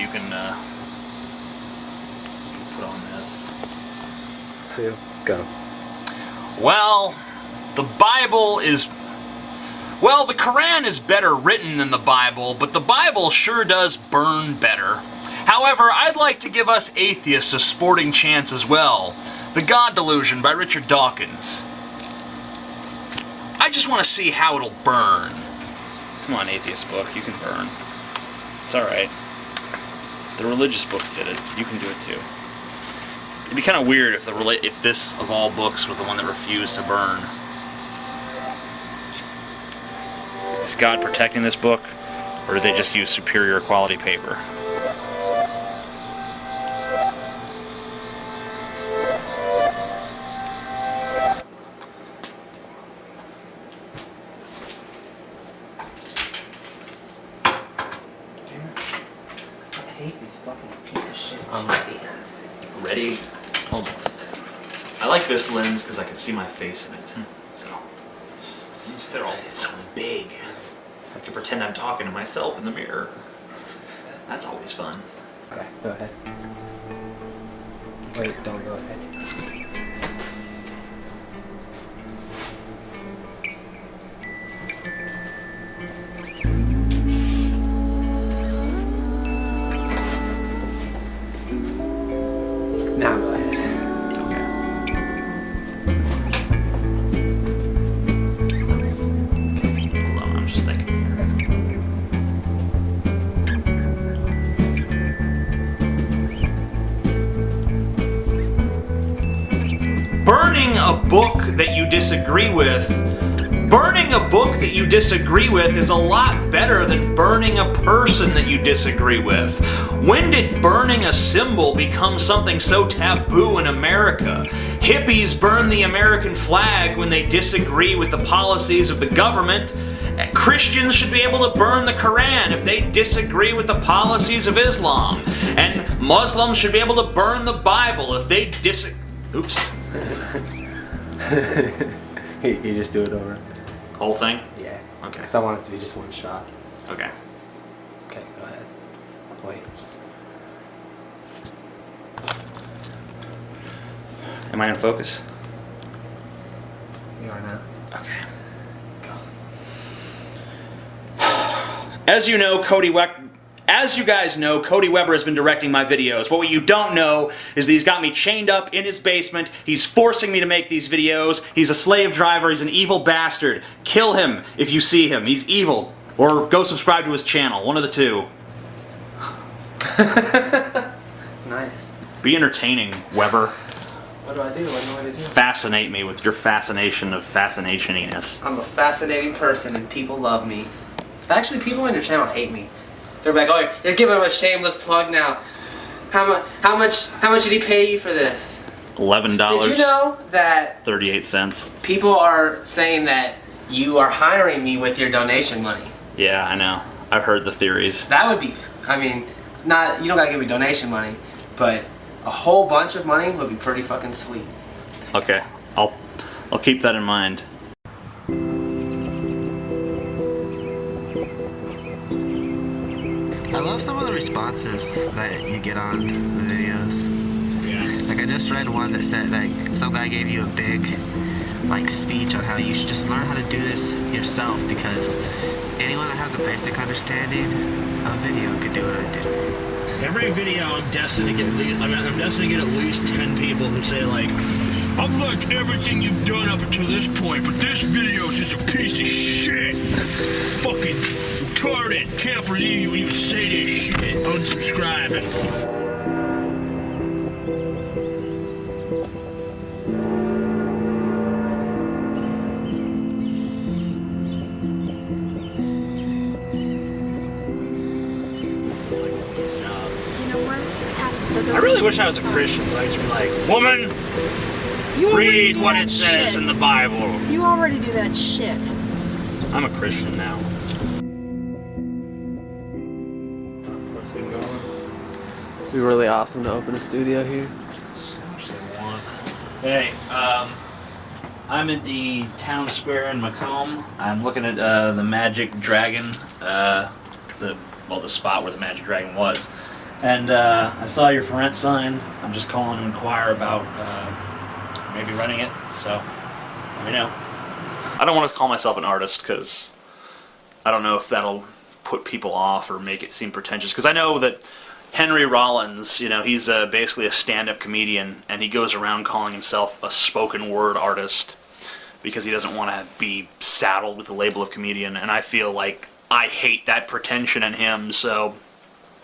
on this. 2, go. Well, the Bible is... Well, the Quran is better written than the Bible, but the Bible sure does burn better. However, I'd like to give us atheists a sporting chance as well. The God Delusion by Richard Dawkins. I just want to see how it'll burn. Come on, atheist book, you can burn. It's alright. The religious books did it. You can do it too. It'd be kind of weird if this, of all books, was the one that refused to burn. Is God protecting this book, or did they just use superior quality paper? I hate these fucking piece of shit. I'm ready. Ready? Almost. I like this lens because I can see my face in it. So, they're all so big. I can pretend I'm talking to myself in the mirror. That's always fun. Okay, go ahead. Wait, don't go ahead. Now go ahead. Hold on, I'm just thinking. Burning a book that you disagree with. Burning a book that you disagree with is a lot better than burning a person that you disagree with. When did burning a symbol become something so taboo in America? Hippies burn the American flag when they disagree with the policies of the government. Christians should be able to burn the Quran if they disagree with the policies of Islam. And Muslims should be able to burn the Bible if they Oops. You just do it over. Whole thing? Yeah. Okay. Because I want it to be just one shot. Okay. Okay, go ahead. Wait. Am I in focus? You are now. Okay. As you guys know, Cody Weber has been directing my videos. But what you don't know is that he's got me chained up in his basement. He's forcing me to make these videos. He's a slave driver. He's an evil bastard. Kill him if you see him. He's evil. Or go subscribe to his channel. One of the two. Nice. Be entertaining, Weber. What do I do? What do I do? Fascinate me with your fascination of fascinationiness. I'm a fascinating person and people love me. Actually, people on your channel hate me. They're like, oh, you're giving him a shameless plug now. How much did he pay you for this? $11. Did you know that 38 cents. people are saying that you are hiring me with your donation money? Yeah, I know. I've heard the theories. That would be, I mean, not, you don't gotta give me donation money, but a whole bunch of money would be pretty fucking sweet. Okay, I'll keep that in mind. I love some of the responses that you get on the videos. Yeah. Like I just read one that said like some guy gave you a big like speech on how you should just learn how to do this yourself because anyone that has a basic understanding of video could do what I do. Every video I'm destined to get I'm destined to get at least 10 people who say like, I've liked everything you've done up until this point, but this video is just a piece of shit. Fucking retarded. Can't believe you even say this shit. Unsubscribing. I really wish I was a Christian so I could just be like, woman, You already read do what that it says shit. in the Bible. You already do that shit. I'm a Christian now. It'd be really awesome to open a studio here. Hey, I'm at the town square in Macomb. I'm looking at the Magic Dragon, the spot where the Magic Dragon was. And I saw your for rent sign. I'm just calling to inquire about maybe renting it, so let me know. I don't want to call myself an artist because I don't know if that'll put people off or make it seem pretentious. Because I know that Henry Rollins, you know, he's basically a stand-up comedian, and he goes around calling himself a spoken word artist because he doesn't want to be saddled with the label of comedian. And I feel like I hate that pretension in him, so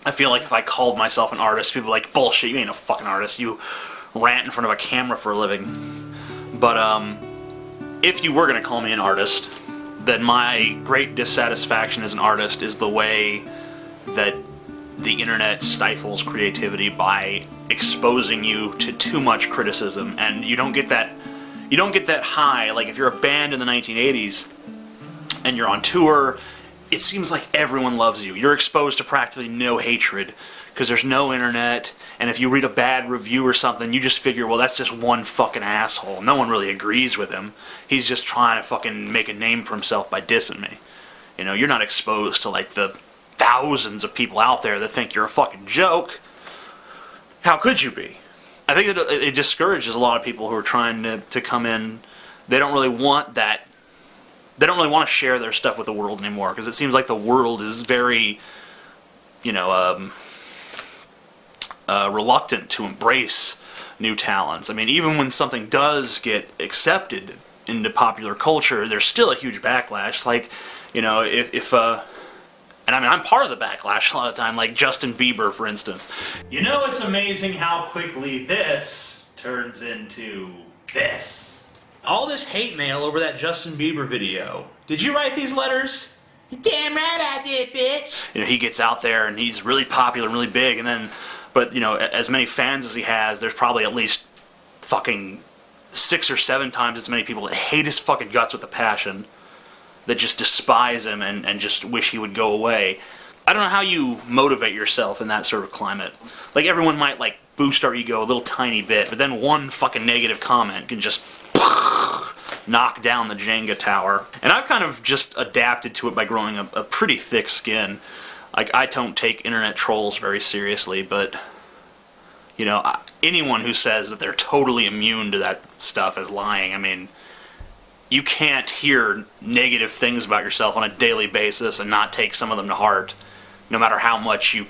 I feel like if I called myself an artist, people are like, bullshit, you ain't a fucking artist. You rant in front of a camera for a living. But if you were going to call me an artist, then my great dissatisfaction as an artist is the way that the internet stifles creativity by exposing you to too much criticism, and you don't get that high. Like if you're a band in the 1980s and you're on tour, it seems like everyone loves you. You're exposed to practically no hatred because there's no internet, and if you read a bad review or something, you just figure, well, that's just one fucking asshole. No one really agrees with him. He's just trying to fucking make a name for himself by dissing me. You know, you're not exposed to like the thousands of people out there that think you're a fucking joke. How could you be? I think that it discourages a lot of people who are trying to come in. They don't really want that. They don't really want to share their stuff with the world anymore because it seems like the world is very, you know, reluctant to embrace new talents. I mean, even when something does get accepted into popular culture, there's still a huge backlash. Like, you know, and I mean, I'm part of the backlash a lot of the time, like Justin Bieber, for instance. You know, it's amazing how quickly this turns into this. All this hate mail over that Justin Bieber video. Did you write these letters? Damn right I did, bitch. You know, he gets out there and he's really popular and really big, and then, but you know, as many fans as he has, there's probably at least fucking 6 or 7 times as many people that hate his fucking guts with a passion. that just despise him and just wish he would go away. I don't know how you motivate yourself in that sort of climate. Like, everyone might, like, boost our ego a little tiny bit, but then one fucking negative comment can just knock down the Jenga tower. And I've kind of just adapted to it by growing a pretty thick skin. Like, I don't take internet trolls very seriously, but, you know, anyone who says that they're totally immune to that stuff is lying. I mean, you can't hear negative things about yourself on a daily basis and not take some of them to heart, no matter how much you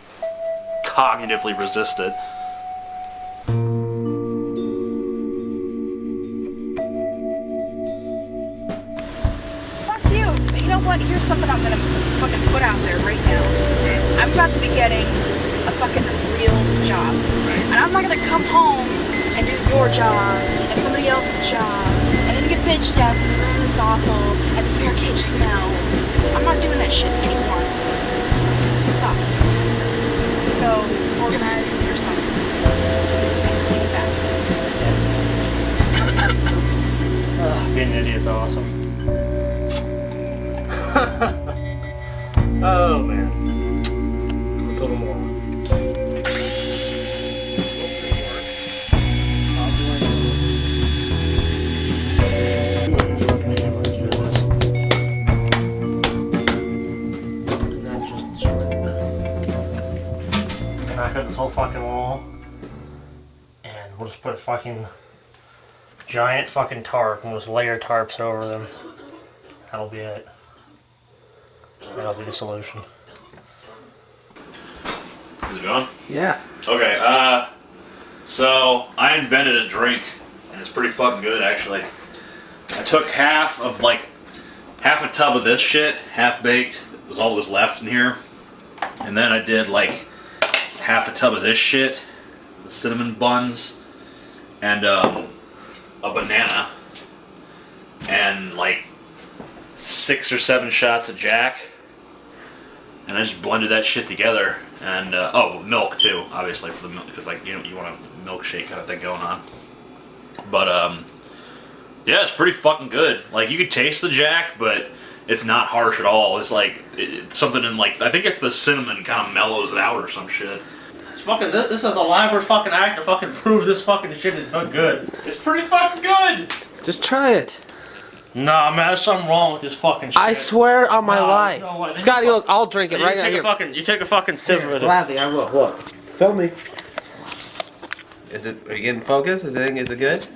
cognitively resist it. Fuck you. You know what? Here's something I'm gonna fucking put out there right now. I'm about to be getting a fucking real job. And I'm not gonna come home and do your job and somebody else's job and then get bitched at and the room is awful and the fair cage smells. I'm not doing that shit anymore. Because it sucks. So organize yourself. And clean it back. Being an idiot's awesome. Oh man. A little more. Crack up this whole fucking wall, and we'll just put a fucking giant fucking tarp and we'll just layer tarps over them. That'll be it. That'll be the solution. Is it going? Yeah. Okay, so I invented a drink, and it's pretty fucking good, actually. I took half a tub of this shit, half-baked, that was all that was left in here, and then I did, like, half a tub of this shit, the cinnamon buns, and, a banana, and, like, 6 or 7 shots of Jack, and I just blended that shit together, and milk too, obviously, for the milk, because like you want a milkshake kind of thing going on. But yeah, it's pretty fucking good. Like, you could taste the Jack, but it's not harsh at all. It's like it's something in, like, I think it's the cinnamon kind of mellows it out or some shit. It's fucking. This is a elaborate fucking act to fucking prove this fucking shit is fucking good. It's pretty fucking good. Just try it. Nah, man, there's something wrong with this fucking shit. I swear on my life. No, Scotty, look, I'll drink it right now. You take a fucking sip of it. Gladly, I will. Look. Film me. Is it? Are you getting focused? Is it good?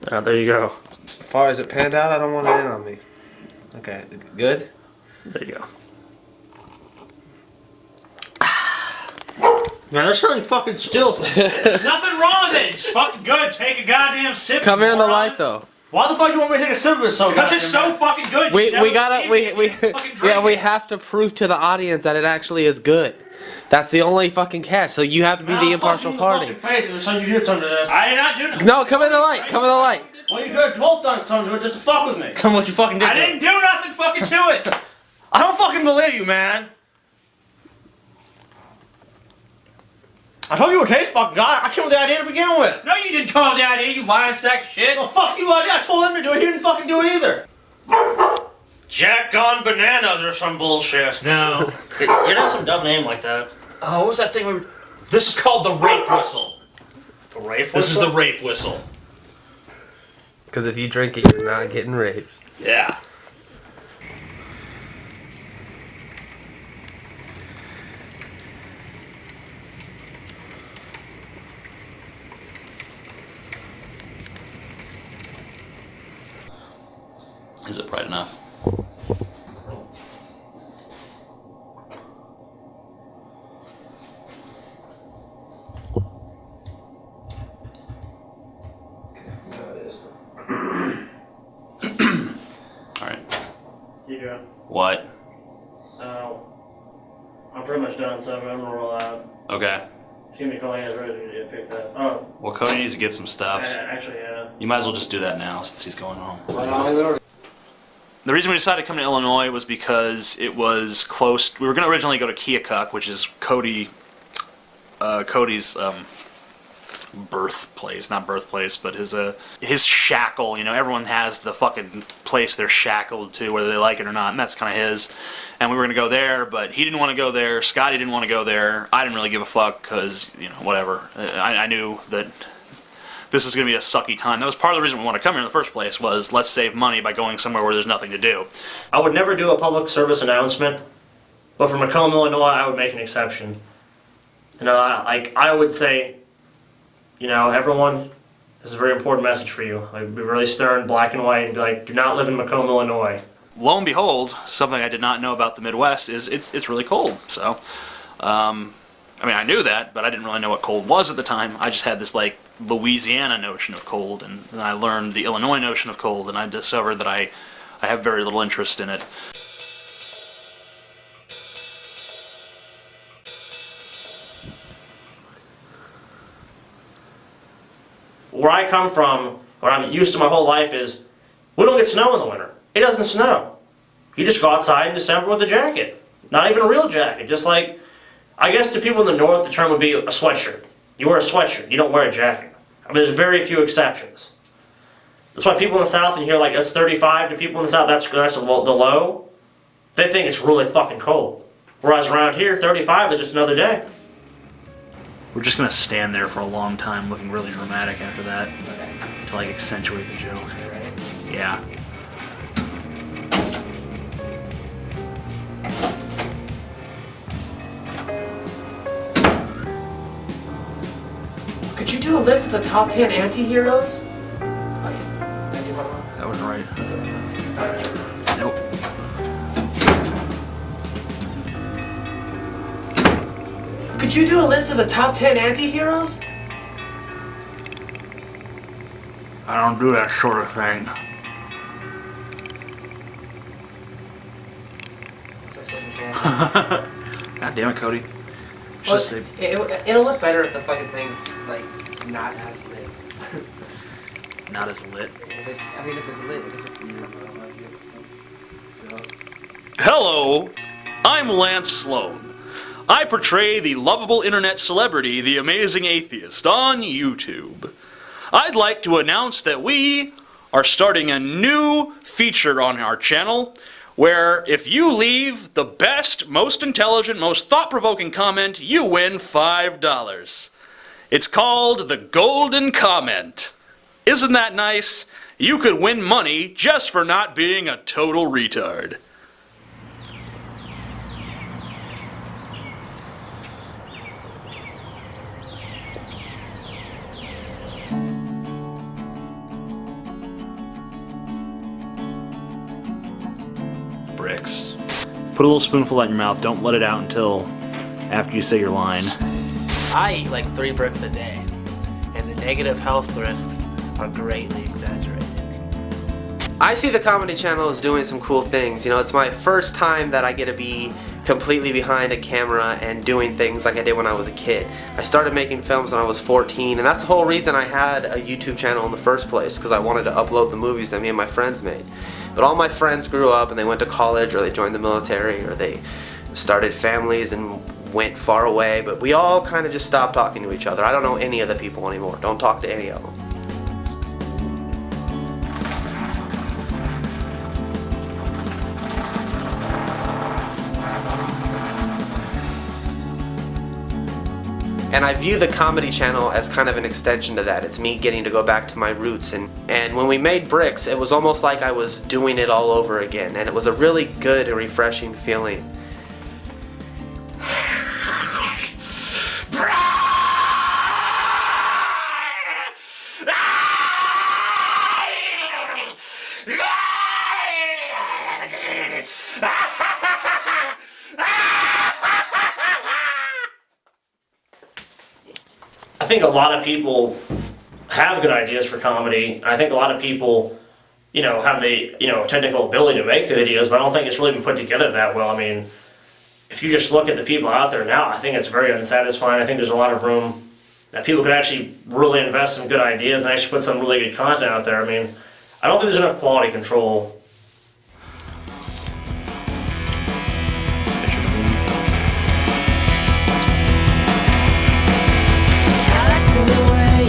There you go. As far as it panned out, I don't want it in on me. Okay, good? There you go. Man, there's something fucking still. There's nothing wrong with it. It's fucking good. Take a goddamn sip. Come here in the light, though. Why the fuck do you want me to take a sip of it so Because it's so fucking good. We have to prove to the audience that it actually is good. That's the only fucking catch. So you have to be the impartial party. So you did something to this. I did not do nothing. No, come in the light. Come in the light. Well, you could have both done something to it just to fuck with me. Tell me what you fucking did. I didn't do nothing fucking to it. I don't fucking believe you, man. I told you what taste fucking got. I came with the idea to begin with. No, you didn't come up with the idea, you lying sack of shit. Well, fuck you idea. I told him to do it. He didn't fucking do it either. Jack on bananas or some bullshit. No. You have some dumb name like that. Oh, what was that thing we were... This is called the rape whistle. The rape whistle? This is the rape whistle. Because if you drink it, you're not getting raped. Yeah. Is it bright enough? Alright. You do. What? I'm pretty much done, so I'm gonna roll out. Okay. Give me a call, yeah, ready to pick that. Oh. Well, Cody needs to get some stuff. Actually, yeah. You might as well just do that now since he's going home. The reason we decided to come to Illinois was because it was close. We were going to originally go to Keokuk, which is Cody's birthplace, not birthplace, but his shackle. You know, everyone has the fucking place they're shackled to, whether they like it or not, and that's kind of his. And we were gonna go there, but he didn't want to go there. Scotty didn't want to go there. I didn't really give a fuck because, you know, whatever. I knew that this is gonna be a sucky time. That was part of the reason we wanted to come here in the first place. Was let's save money by going somewhere where there's nothing to do. I would never do a public service announcement, but for Macomb, Illinois, I would make an exception. You know, I would say, you know, everyone, this is a very important message for you. I'd be really stern, black and white, and be like, do not live in Macomb, Illinois. Lo and behold, something I did not know about the Midwest is it's really cold. So, I mean, I knew that, but I didn't really know what cold was at the time. I just had this like Louisiana notion of cold, and I learned the Illinois notion of cold, and I discovered that I have very little interest in it. Where I come from, what I'm used to my whole life is, we don't get snow in the winter. It doesn't snow. You just go outside in December with a jacket. Not even a real jacket. Just like, I guess to people in the north, the term would be a sweatshirt. You wear a sweatshirt. You don't wear a jacket. I mean, there's very few exceptions. That's why people in the south, and you hear like, it's 35, to people in the south, that's the low. They think it's really fucking cold. Whereas around here, 35 is just another day. We're just gonna stand there for a long time looking really dramatic after that. To like accentuate the joke. Yeah. Could you do a list of the top 10 anti-heroes? That wasn't right. Nope. Could you do a list of the top 10 anti-heroes? I don't do that sort of thing. Was I supposed to say that? God damn it, Cody. Well, it'll look better if the fucking thing's like not as lit. Not as lit. If it's lit, it just looks weird. Hello, I'm Lance Sloan. I portray the lovable internet celebrity, the amazing atheist, on YouTube. I'd like to announce that we are starting a new feature on our channel where if you leave the best, most intelligent, most thought-provoking comment, you win $5. It's called the Golden Comment. Isn't that nice? You could win money just for not being a total retard. Bricks. Put a little spoonful in your mouth. Don't let it out until after you say your line. I eat like 3 bricks a day, and the negative health risks are greatly exaggerated. I see the comedy channel as doing some cool things. You know, it's my first time that I get to be completely behind a camera and doing things like I did when I was a kid. I started making films when I was 14, and that's the whole reason I had a YouTube channel in the first place, because I wanted to upload the movies that me and my friends made. But all my friends grew up and they went to college, or they joined the military, or they started families and went far away, but we all kind of just stopped talking to each other. I don't know any of the people anymore. Don't talk to any of them. And I view the comedy channel as kind of an extension to that. It's me getting to go back to my roots. And when we made Bricks, it was almost like I was doing it all over again. And it was a really good and refreshing feeling. I think a lot of people have good ideas for comedy. I think a lot of people, have the, technical ability to make the videos, but I don't think it's really been put together that well. I mean, if you just look at the people out there now, I think it's very unsatisfying. I think there's a lot of room that people could actually really invest some good ideas and actually put some really good content out there. I mean, I don't think there's enough quality control. The way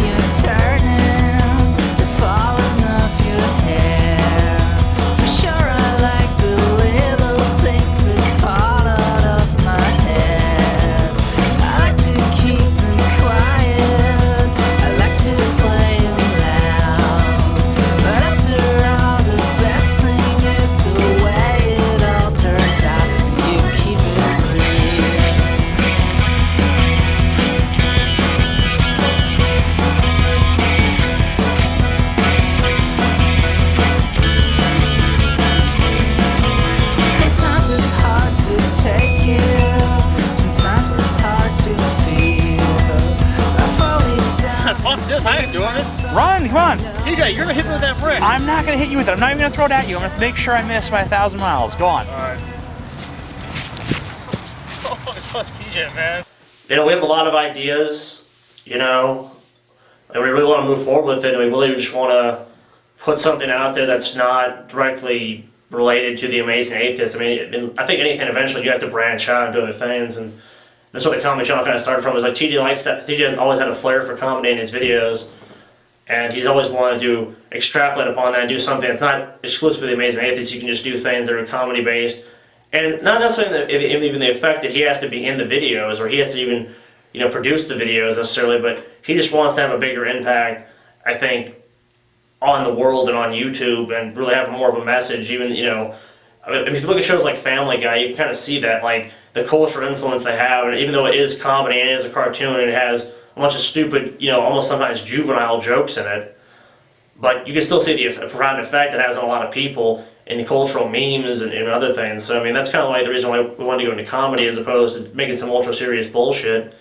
come on. TJ, you're gonna hit me with that brick. I'm not gonna hit you with it. I'm not even gonna throw it at you. I'm gonna make sure I miss by 1,000 miles. Go on. Alright. Oh, it's TJ, man. You know, we have a lot of ideas, you know, and we really want to move forward with it, and we really just want to put something out there that's not directly related to the Amazing Atheist. I mean, I think anything eventually you have to branch out and do other things, and that's what the comedy channel kind of started from. Is like TJ likes that. TJ has always had a flair for comedy in his videos, and he's always wanted to extrapolate upon that and do something that's not exclusively the Amazing Atheist. You can just do things that are comedy based. And not necessarily even the effect that he has to be in the videos or he has to even, you know, produce the videos necessarily, but he just wants to have a bigger impact, I think, on the world and on YouTube and really have more of a message. Even, you know, I mean, if you look at shows like Family Guy, you can kind of see that, like, the cultural influence they have, and even though it is comedy and it is a cartoon and it has a bunch of stupid, you know, almost sometimes juvenile jokes in it, but you can still see the profound effect it has on a lot of people in the cultural memes and other things. So, I mean, that's kind of like the reason why we wanted to go into comedy as opposed to making some ultra-serious bullshit.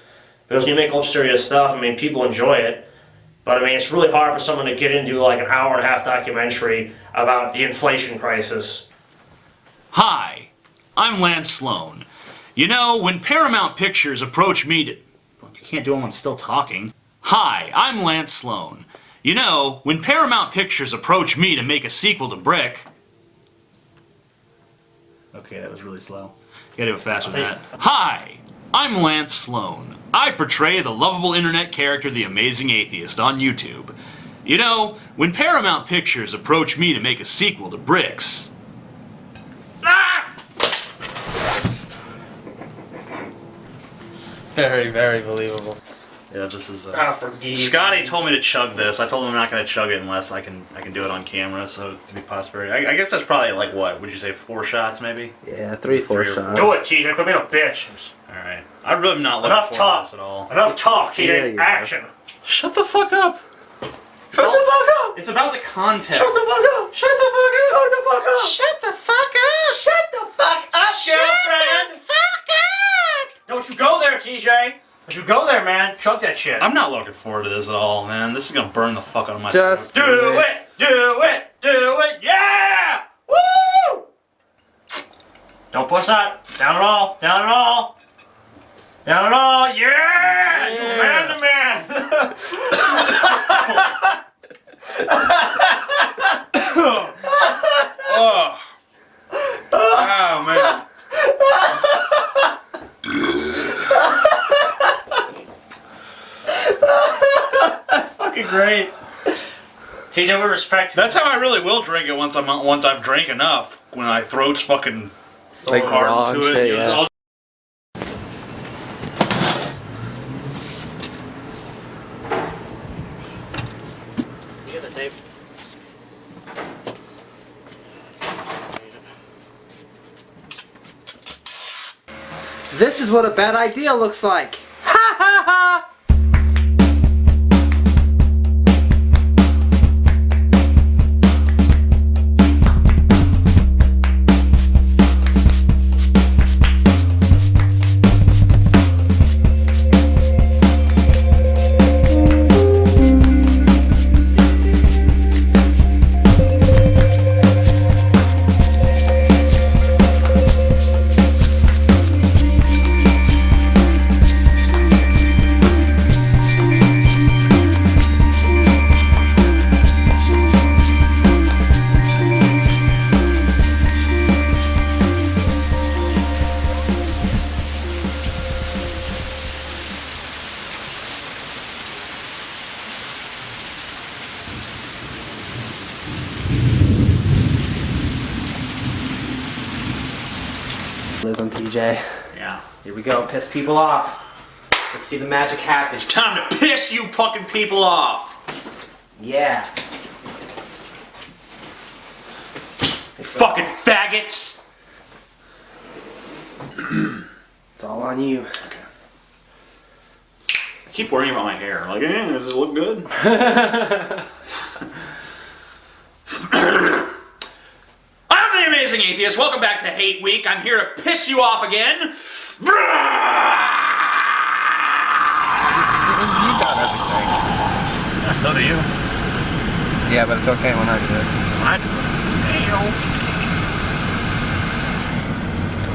Because when you make ultra-serious stuff, I mean, people enjoy it. But, I mean, it's really hard for someone to get into, like, an hour-and-a-half documentary about the inflation crisis. Hi, I'm Lance Sloan. You know, when Paramount Pictures approached me to... You can't do it when I'm still talking. Hi, I'm Lance Sloan. You know, when Paramount Pictures approached me to make a sequel to Brick... Okay, that was really slow. You gotta do it faster than that. Hi, I'm Lance Sloan. I portray the lovable internet character The Amazing Atheist on YouTube. You know, when Paramount Pictures approached me to make a sequel to Bricks... Very, very believable. Yeah, this is. Forgive Scotty told me to chug this. I told him I'm not going to chug it unless I can do it on camera. So to be possible, I guess that's probably like what would you say 4 shots maybe? Yeah, 4 shots. Do it, TJ. Quit being a bitch. All right. I'm really not looking Enough forward talk. to this at all. Enough talk, TJ. Yeah, Action. Shut the fuck up. Shut the fuck up. It's about the content. Shut the fuck up. Shut the fuck up. Shut the fuck up. Shut the fuck up! Shut the fuck up, girlfriend. the fuck up! Don't you go there, TJ. Don't you go there, man. Chug that shit. I'm not looking forward to this at all, man. This is gonna burn the fuck out of my. Just do it. Do it. Do it. Yeah. Woo! Don't push that. Down at all. Down at all. Down at all. Yeah. You man to man. Oh. Oh man. That's fucking great. TJ, we respect you. That's how I really will drink it once I've drank enough. When my throat's fucking so like hard raw to and it. shit, You know, yeah. You get the tape. This is what a bad idea looks like. Ha ha ha! Liz on TJ. Yeah. Here we go. Piss people off. Let's see the magic happen. It's time to piss you fucking people off. Yeah. You fucking faggots. It's all on you. Okay. I keep worrying about my hair. Like, does it look good? I'm the Amazing Atheist. Welcome back to Hate Week. I'm here to piss you off again. You got everything. Yeah, so do you. Yeah, but it's okay when I do it. I do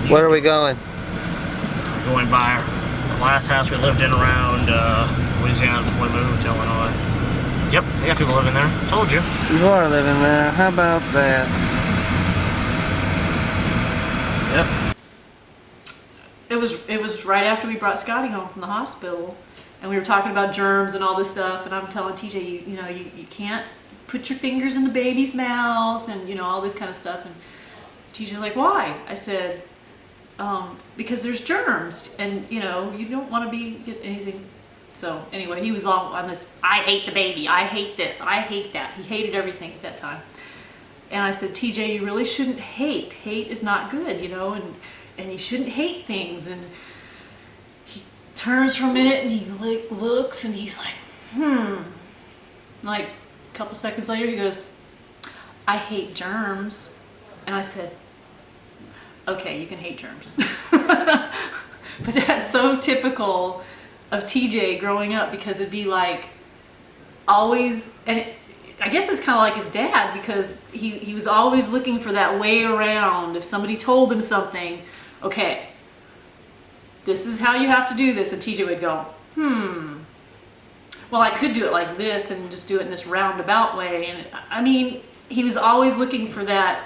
it. Where are we going? We're going by the last house we lived in around Louisiana before we moved to Illinois. Yep, they got people living there. Told you. You are living there. How about that? Yep. It was right after we brought Scotty home from the hospital, and we were talking about germs and all this stuff, and I'm telling TJ, you can't put your fingers in the baby's mouth, and all this kind of stuff. And TJ's like, why? I said, because there's germs, and you don't want to get anything. So anyway, he was all on this, I hate the baby, I hate this, I hate that. He hated everything at that time. And I said, TJ, you really shouldn't hate. Hate is not good, and you shouldn't hate things. And he turns for a minute and he looks and he's like, Like a couple seconds later he goes, I hate germs. And I said, okay, you can hate germs. But that's so typical of TJ growing up, because it'd be like always, and I guess it's kind of like his dad, because he was always looking for that way around. If somebody told him something, okay, this is how you have to do this, and TJ would go, well, I could do it like this and just do it in this roundabout way. And I mean, he was always looking for that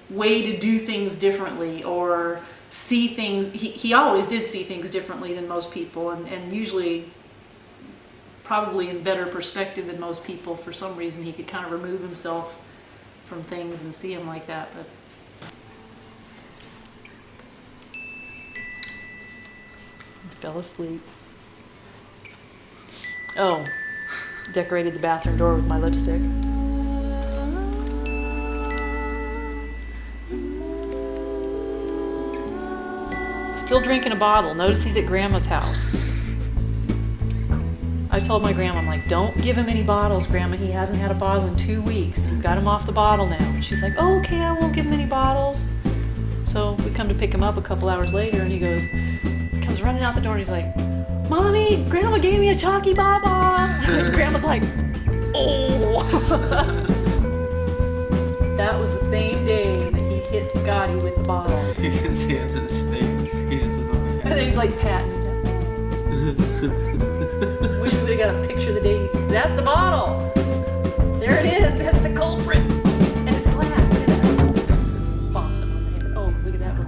way to do things differently, or see things. He always did see things differently than most people, and usually probably in better perspective than most people. For some reason, he could kind of remove himself from things and see them like that. But he fell asleep. Oh, decorated the bathroom door with my lipstick. Still drinking a bottle. Notice he's at Grandma's house. I told my grandma, I'm like, don't give him any bottles, Grandma. He hasn't had a bottle in 2 weeks. We've got him off the bottle now. And she's like, oh, okay, I won't give him any bottles. So we come to pick him up a couple hours later, and he comes running out the door, and he's like, Mommy, Grandma gave me a chalky baba. And Grandma's like, oh. That was the same day that he hit Scotty with the bottle. You can see it in his face. He just doesn't look And then he's like patting his head. Wish we would have got a picture of the day. That's the bottle. There it is. That's the culprit. And his glass. Look at that. Bops him on the head. Oh, look at that one.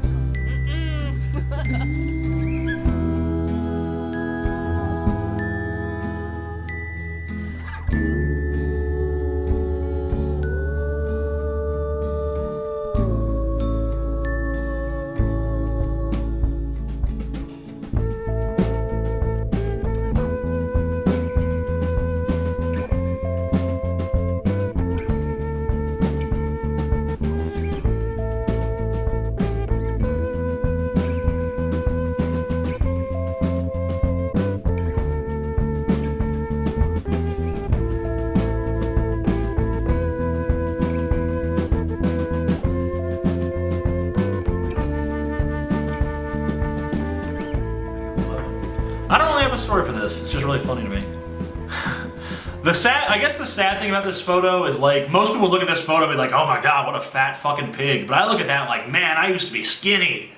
I don't really have a story for this. It's just really funny to me. I guess the sad thing about this photo is, like, most people look at this photo and be like, oh my god, what a fat fucking pig. But I look at that like, man, I used to be skinny.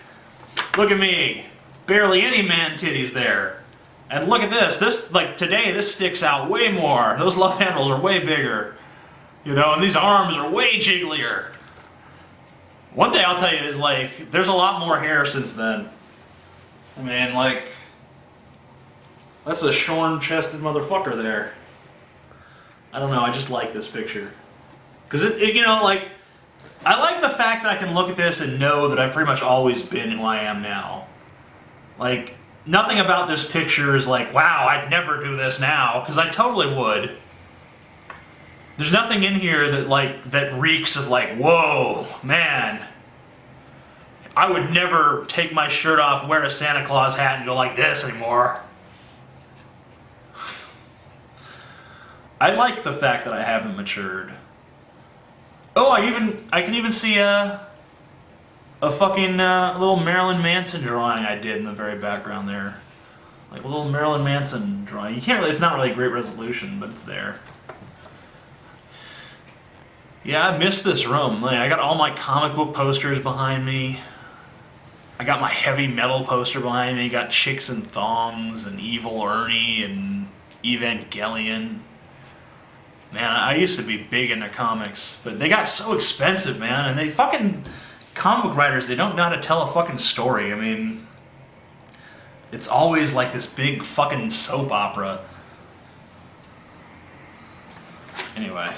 Look at me. Barely any man titties there. And look at this. This, like, today, this sticks out way more. Those love handles are way bigger. And these arms are way jigglier. One thing I'll tell you is, like, there's a lot more hair since then. I mean, like, that's a shorn-chested motherfucker there. I don't know, I just like this picture. Because, like, I like the fact that I can look at this and know that I've pretty much always been who I am now. Like, nothing about this picture is like, wow, I'd never do this now, because I totally would. There's nothing in here that reeks of like, whoa, man. I would never take my shirt off, wear a Santa Claus hat, and go like this anymore. I like the fact that I haven't matured. Oh, I can even see a fucking little Marilyn Manson drawing I did in the very background there. Like a little Marilyn Manson drawing. It's not really a great resolution, but it's there. Yeah, I miss this room. Like, I got all my comic book posters behind me. I got my heavy metal poster behind me. Got Chicks and Thongs and Evil Ernie and Evangelion. Man, I used to be big into comics, but they got so expensive, man. And they fucking comic book writers, they don't know how to tell a fucking story. I mean, it's always like this big fucking soap opera. Anyway.